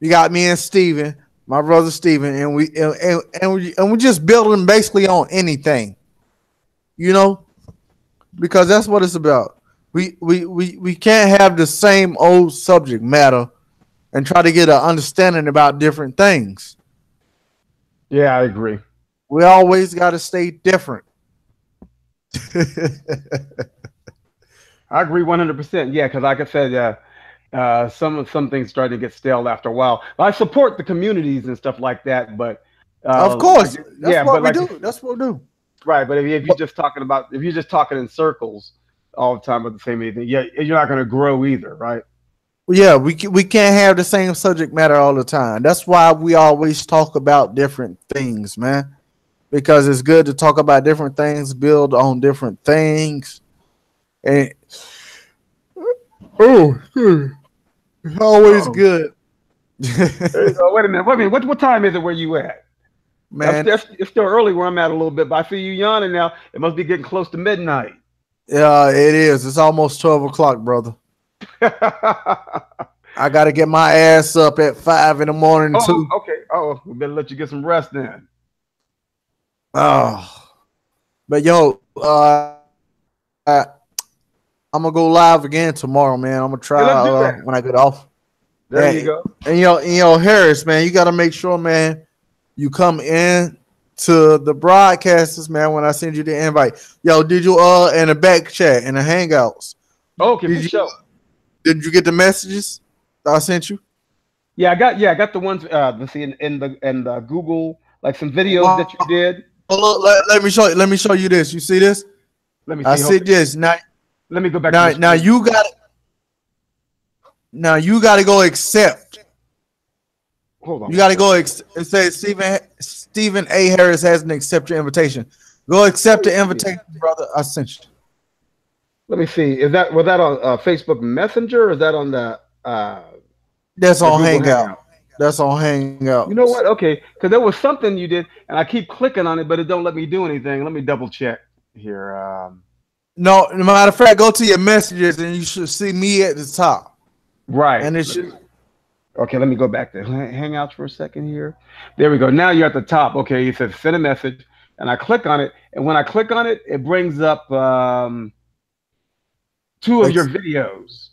you got me and Steven, my brother Steven, and we just building basically on anything. You know, because that's what it's about. We can't have the same old subject matter and try to get an understanding about different things. Yeah, I agree. We always got to stay different. I agree 100%. Yeah, because like I said, some things start to get stale after a while. I support the communities and stuff like that, but of course, that's what we do. That's what we do. Right, but if you're just talking in circles all the time about the same thing, yeah, you're not going to grow either, right? Yeah, we can't have the same subject matter all the time. That's why we always talk about different things, man. Because it's good to talk about different things, build on different things, and it's always good. Wait a minute. What time is it where you at? Man, it's still early where I'm at a little bit, but I see you yawning now. It must be getting close to midnight. Yeah, it is. It's almost 12 o'clock, brother. I got to get my ass up at 5 in the morning, too. Okay. Oh, we better let you get some rest then. Oh. But, yo, I'm going to go live again tomorrow, man. I'm going to try when I get off. There you go. And, you know, Harris, man, you got to make sure, man, you come in to the broadcasters, man, when I send you the invite. Yo, did you in the back chat in the hangouts? Okay, did you get the messages that I sent you? Yeah, I got the ones in the Google, like some videos that you did. Oh, look, let me show you this. You see this? Let me see. I said this. Now let me go back now you got it. Now you got to go accept. Hold on. You got to go. It says Stephen A. Harris hasn't accepted your invitation. Go accept the invitation, brother. I sent you. Let me see. Was that on Facebook Messenger or is that on the? That's on Hangout. That's on Hangout. You know what? Okay, because there was something you did, and I keep clicking on it, but it don't let me do anything. Let me double check here. No, matter of fact, go to your messages and you should see me at the top. Right. And it should. Okay, let me go back to Hangouts for a second here. There we go. Now you're at the top. Okay, it says send a message, and I click on it, and when I click on it, it brings up 2 of your videos.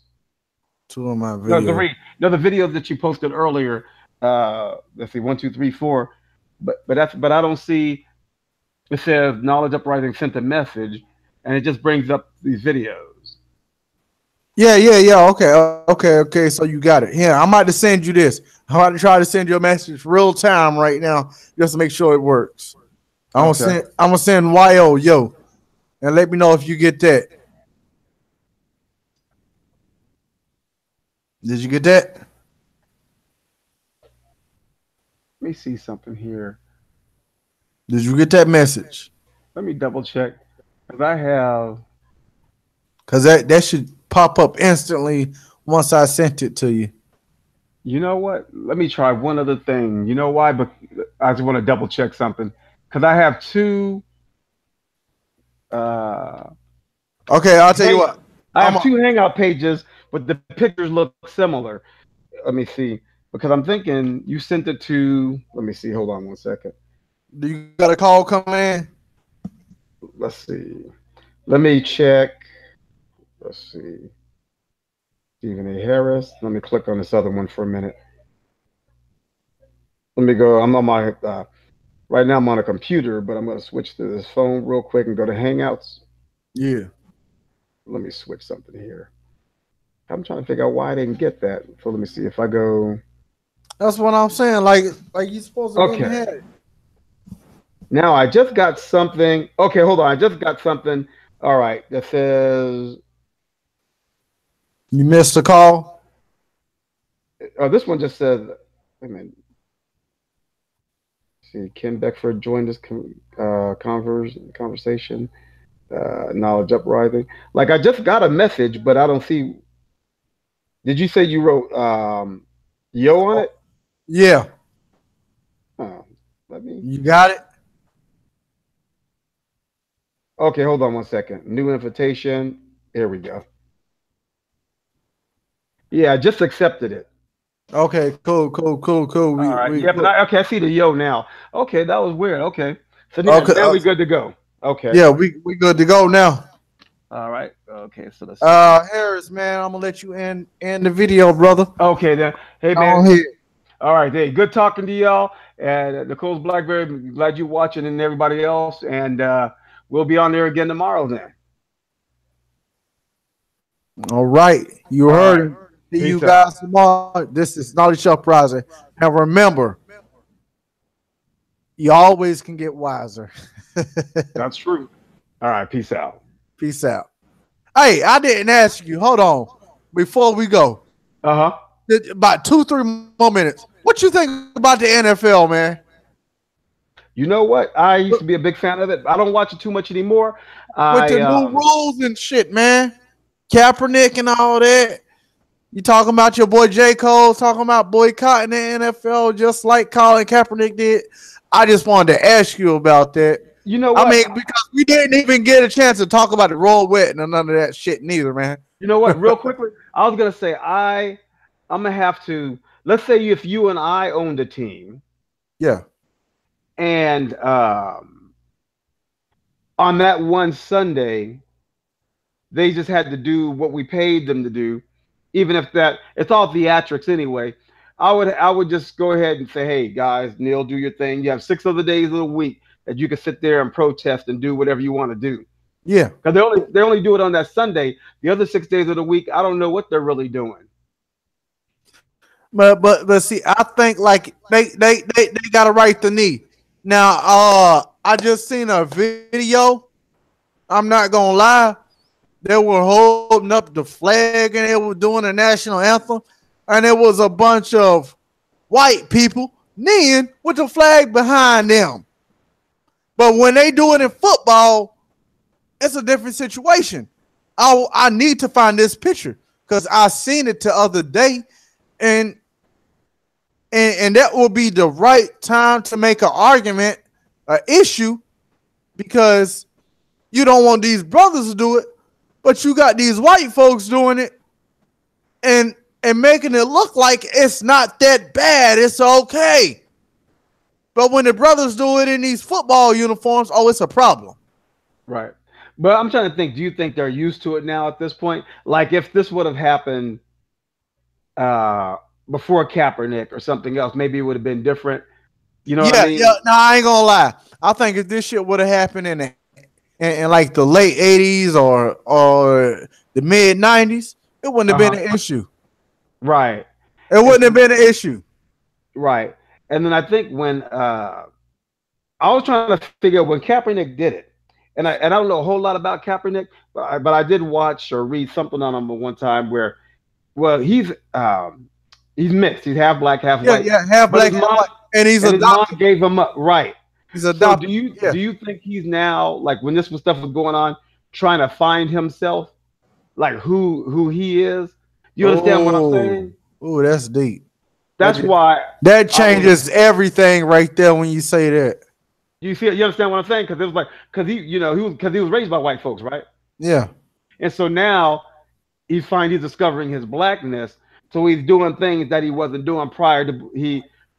2 of my videos. No, the videos that you posted earlier. Let's see, 1, 2, 3, 4. But I don't see. It says Knowledge Uprising sent a message, and it just brings up these videos. Yeah. Okay. So you got it. Yeah, I'm about to send you this. I'm about to try to send you a message real time right now just to make sure it works. I'm gonna send yo, and let me know if you get that. Did you get that? Let me see something here. Did you get that message? Let me double check. Because I have. Because that should pop up instantly once I sent it to you. You know what? Let me try one other thing. You know why? But I just want to double check something. Because I have two. Uh, Okay, I'll tell you what. I have two Hangout pages, but the pictures look similar. Let me see. Because I'm thinking you sent it to. Let me see. Hold on one second. Do you got a call coming in? Let's see. Let me check. Let's see. Stephen A. Harris. Let me click on this other one for a minute. Let me go. I'm on my. Right now I'm on a computer, but I'm going to switch to this phone real quick and go to Hangouts. Yeah. Let me switch something here. I'm trying to figure out why I didn't get that. So let me see if I go. That's what I'm saying. Like you're supposed to Okay. it. Now I just got something. Okay, hold on. I just got something. All right. That says. You missed a call? Oh, this one just says. Wait a minute. See, Ken Beckford joined this conversation. Knowledge Uprising. Like I just got a message, but I don't see. Did you say you wrote yo on it? Yeah. Oh, let me. You got it? Okay, hold on one second. New invitation. Here we go. Yeah, I just accepted it. Okay, cool. All right. Yeah, but I see the yo now. Okay, that was weird. Okay. So now we're good to go. Okay. Yeah, we good to go now. All right. Okay, so let's Harris, man, I'm gonna let you end the video, brother. Okay then. Hey man. All right, hey, good talking to y'all. And Nicole's Blackberry, glad you're watching and everybody else. And we'll be on there again tomorrow then. All right. You heard it. See you guys tomorrow. This is Knowledge Uprising. And remember, you always can get wiser. That's true. All right. Peace out. Peace out. Hey, I didn't ask you. Hold on. Before we go. About 2-3 more minutes. What you think about the NFL, man? You know what? I used to be a big fan of it. I don't watch it too much anymore. With the new rules and shit, man. Kaepernick and all that. You talking about your boy J. Cole, talking about boycotting the NFL just like Colin Kaepernick did. I just wanted to ask you about that. You know what? I mean, because we didn't even get a chance to talk about the Royal Wedding and none of that shit neither, man. You know what? Real quickly, I was going to say, I'm going to have to, let's say if you and I owned a team. Yeah. And on that one Sunday, they just had to do what we paid them to do, even if it's all theatrics anyway. I would just go ahead and say, hey guys, Neil, do your thing. You have 6 other days of the week that you can sit there and protest and do whatever you want to do. Yeah, because they only do it on that Sunday. The other 6 days of the week, I don't know what they're really doing. But see, I think like they got to right the knee. Now, I just seen a video. I'm not gonna lie. They were holding up the flag and they were doing the national anthem, and it was a bunch of white people kneeling with the flag behind them. But when they do it in football, it's a different situation. I need to find this picture because I seen it the other day, and that will be the right time to make an argument, an issue, because you don't want these brothers to do it, but you got these white folks doing it and making it look like it's not that bad. It's okay. But when the brothers do it in these football uniforms, oh, it's a problem. Right. But I'm trying to think, do you think they're used to it now at this point? Like if this would have happened before Kaepernick or something else, maybe it would have been different. You know what I mean? Yeah. No, I ain't gonna lie. I think if this shit would have happened in like the late 80s or the mid 90s, it wouldn't have been an issue. Right. It wouldn't have been an issue. Right. And then I think when I was trying to figure out when Kaepernick did it, and I don't know a whole lot about Kaepernick, but I did watch or read something on him one time where, well, he's mixed. He's half black, half white. Yeah, half black, half white. And he's his mom gave him up. Right. He's So adopted. do you think he's now, like, when this stuff was going on, trying to find himself, like who he is? You understand what I'm saying? Oh, that's deep. That's why That changes everything right there when you say that. you see, you understand what I'm saying? Because it was like, because he was raised by white folks, right? Yeah. And so now he's discovering his blackness. So he's doing things that he wasn't doing prior to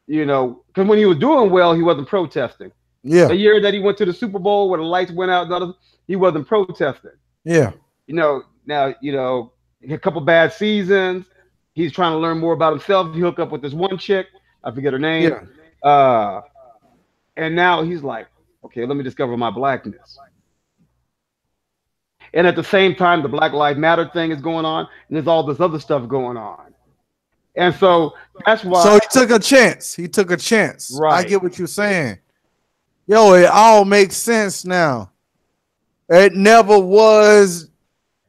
because when he was doing well, he wasn't protesting. Yeah. The year that he went to the Super Bowl where the lights went out, he wasn't protesting. Yeah. Now, a couple bad seasons. He's trying to learn more about himself. He hooked up with this one chick. I forget her name. Yeah. And now he's like, okay, let me discover my blackness. And at the same time, the Black Lives Matter thing is going on, and there's all this other stuff going on. And so that's why. So he took a chance. He took a chance. Right. I get what you're saying. Yo, it all makes sense now. It never was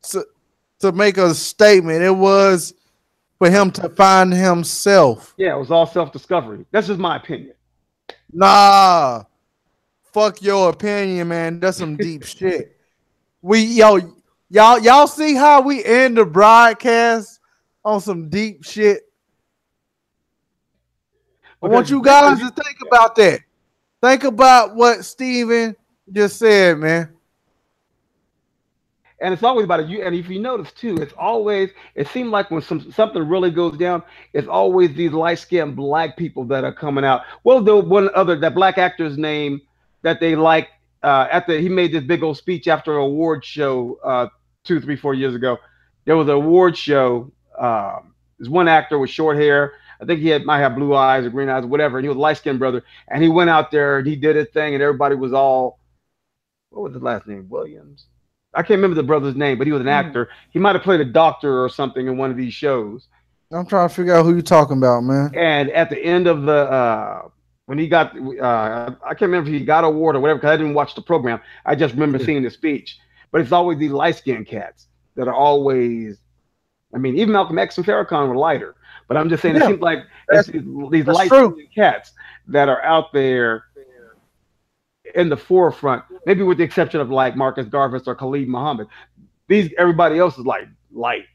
to make a statement. It was for him to find himself. Yeah, it was all self-discovery. That's just my opinion. Nah. Fuck your opinion, man. That's some deep shit. Y'all see how we end the broadcast on some deep shit? I want you guys to think about that. Think about what Steven just said, man. And it's always about you. And if you notice too, it seems like when something really goes down, it's always these light-skinned black people that are coming out. Well, that black actor's name that they like he made this big old speech after an award show 2, 3, 4 years ago. There was an award show. There's one actor with short hair. I think might have blue eyes or green eyes or whatever. And he was a light-skinned brother. And he went out there and he did his thing, and everybody was all, what was his last name? Williams. I can't remember the brother's name, but he was an actor. He might have played a doctor or something in one of these shows. I'm trying to figure out who you're talking about, man. And at the end of the when he got, I can't remember if he got an award or whatever, because I didn't watch the program. I just remember seeing the speech. But it's always these light-skinned cats that are always, I mean, even Malcolm X and Farrakhan were lighter. But I'm just saying, it seems like these light-skinned cats that are out there in the forefront, maybe with the exception of like Marcus Garvey or Khalid Muhammad. Everybody else is like light.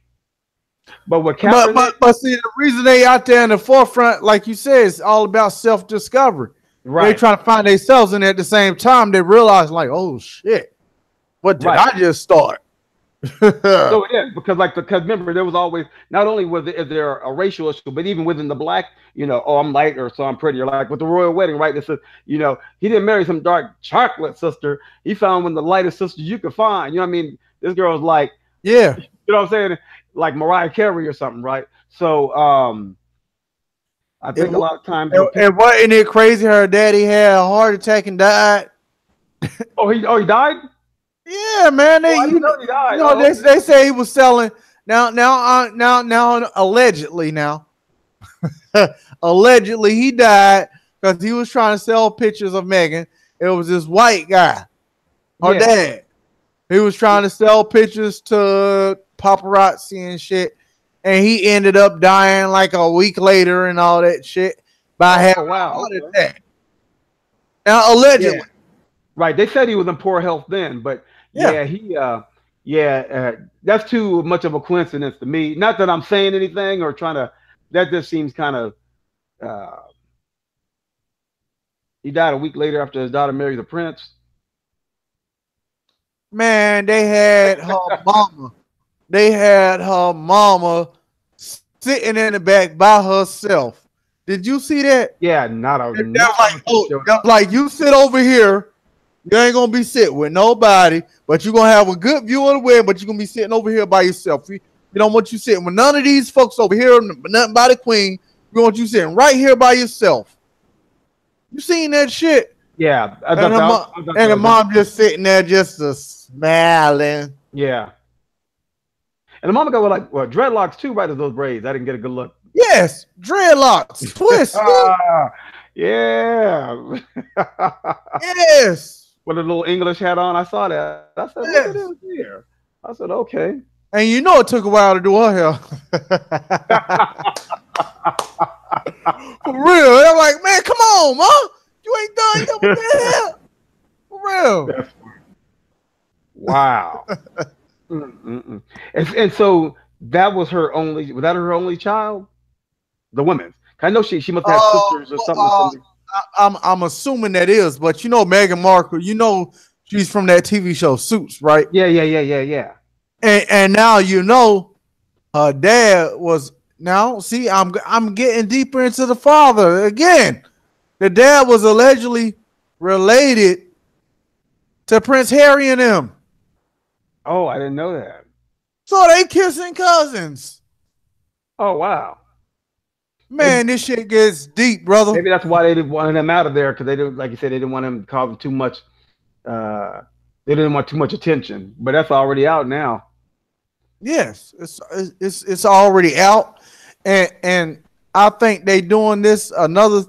But what Kaepernick, but see, the reason they out there in the forefront, like you said, is all about self-discovery. Right. They're trying to find themselves, and at the same time, they realize, like, oh shit, what did I just start? So yeah, because remember, there was always, not only is there a racial issue, but even within the black, oh, I'm lighter, so I'm prettier. Like with the royal wedding, right? This is, he didn't marry some dark chocolate sister. He found one of the lightest sisters you could find. You know what I mean? This girl's like, yeah, you know what I'm saying? Like Mariah Carey or something, right? So I think a lot of times. And wasn't it crazy? Her daddy had a heart attack and died. Oh, he died. Yeah, man. He died. They say he was selling. Now, allegedly, allegedly he died because he was trying to sell pictures of Megan. It was this white guy, her dad. He was trying to sell pictures to paparazzi and shit, and he ended up dying like a week later and all that shit by having a heart attack. Now, allegedly. Yeah. Right. They said he was in poor health then, but that's too much of a coincidence to me. Not that I'm saying anything or trying to, that just seems kind of, he died a week later after his daughter married the prince. Man, they had her mama. They had her mama sitting in the back by herself. Did you see that? Yeah, like you sit over here. You ain't gonna be sitting with nobody, but you're gonna have a good view of the wedding, but you're gonna be sitting over here by yourself. We don't want you sitting with none of these folks over here, nothing by the queen. We want you sitting right here by yourself. You seen that shit? Yeah. And the mom just sitting there just smiling. Yeah. And the mama got dreadlocks too, right? As those braids. I didn't get a good look. Yes, dreadlocks. Twist. Yeah. Yes. With a little English hat on. I saw that. I said, look at this here. I said, okay. And it took a while to do her hair. For real. I'm like, man, come on, ma. You ain't done yet. What the hell? For real. That's wow. And so that was her only. Was that her only child? The woman's. I know she must have sisters or something. I'm assuming that is, but you know Meghan Markle, you know she's from that TV show Suits, right? Yeah. And now you know her dad was now see I'm getting deeper into the father again. The dad was allegedly related to Prince Harry and them. Oh, I didn't know that. So they kissing cousins. Oh wow. Man, this shit gets deep, brother. Maybe that's why they didn't want him out of there, because they didn't, like you said, they didn't want him to cause too much. They didn't want too much attention, but that's already out now. Yes, it's already out, and I think they doing this another.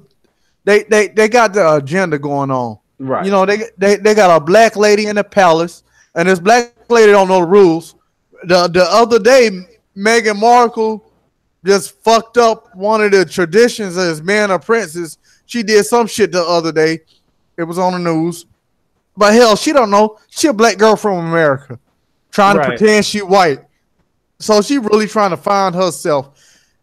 They got the agenda going on. Right. You know they got a black lady in the palace, and this black lady don't know the rules. The other day, Meghan Markle just fucked up one of the traditions as man or princess. She did some shit the other day. It was on the news. But hell, she don't know. She a black girl from America trying to pretend she white. So she really trying to find herself.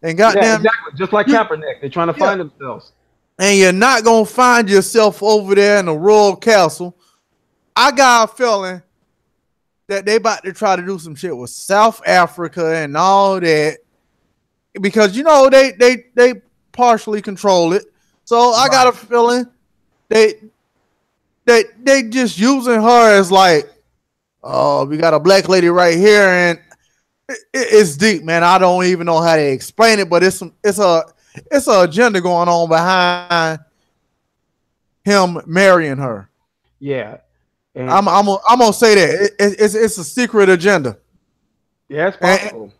And goddamn, exactly. Just like Kaepernick. They're trying to find themselves. And you're not going to find yourself over there in the royal castle. I got a feeling that they about to try to do some shit with South Africa and all that. Because you know they partially control it, so I got a feeling they just using her as like, oh, we got a black lady right here, and it's deep, man. I don't even know how to explain it, but it's a agenda going on behind him marrying her. Yeah, and I'm gonna say that it's a secret agenda. Yeah, it's possible.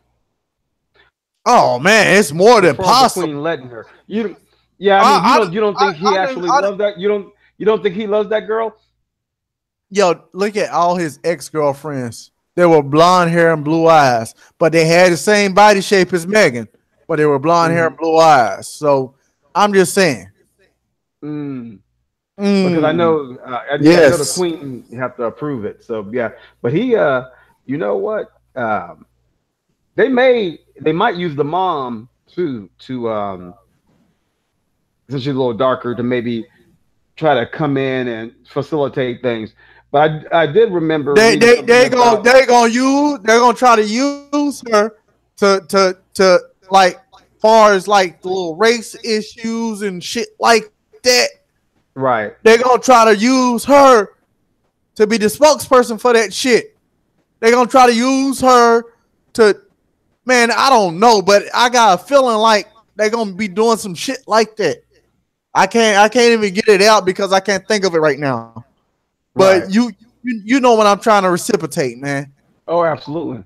Oh man, it's more than possible. Queen letting her. You don't think he actually loves that? You don't think he loves that girl? Yo, look at all his ex-girlfriends. They were blonde hair and blue eyes, but they had the same body shape as Meghan, but they were blonde hair and blue eyes. So I'm just saying. Because I know, I know the Queen have to approve it. So yeah, but he, you know what? They might use the mom too to since she's a little darker, to maybe try to come in and facilitate things. But I did remember they're gonna try to use her to like far as like the little race issues and shit like that. Right. They're gonna try to use her to be the spokesperson for that shit. They're gonna try to use her to, man, I don't know, but I got a feeling like they're gonna be doing some shit like that. I can't even get it out because I can't think of it right now. But right. you know what I'm trying to reciprocate, man. Oh, absolutely.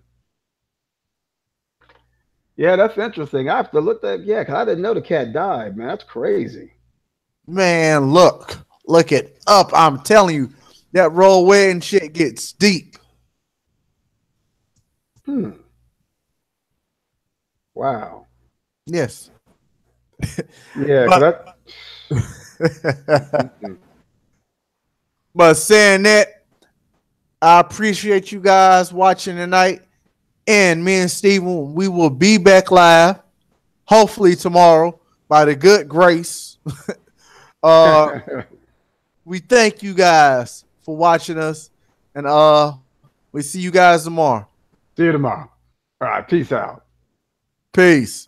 Yeah, that's interesting. I have to look that. Yeah, because I didn't know the cat died, man. That's crazy. Man, look it up. I'm telling you, that royal wedding shit gets deep. Wow. Yes. Yeah. But saying that, I appreciate you guys watching tonight. And me and Steven, we will be back live, hopefully tomorrow, by the good grace. We thank you guys for watching us. And we see you guys tomorrow. See you tomorrow. All right. Peace out. Peace.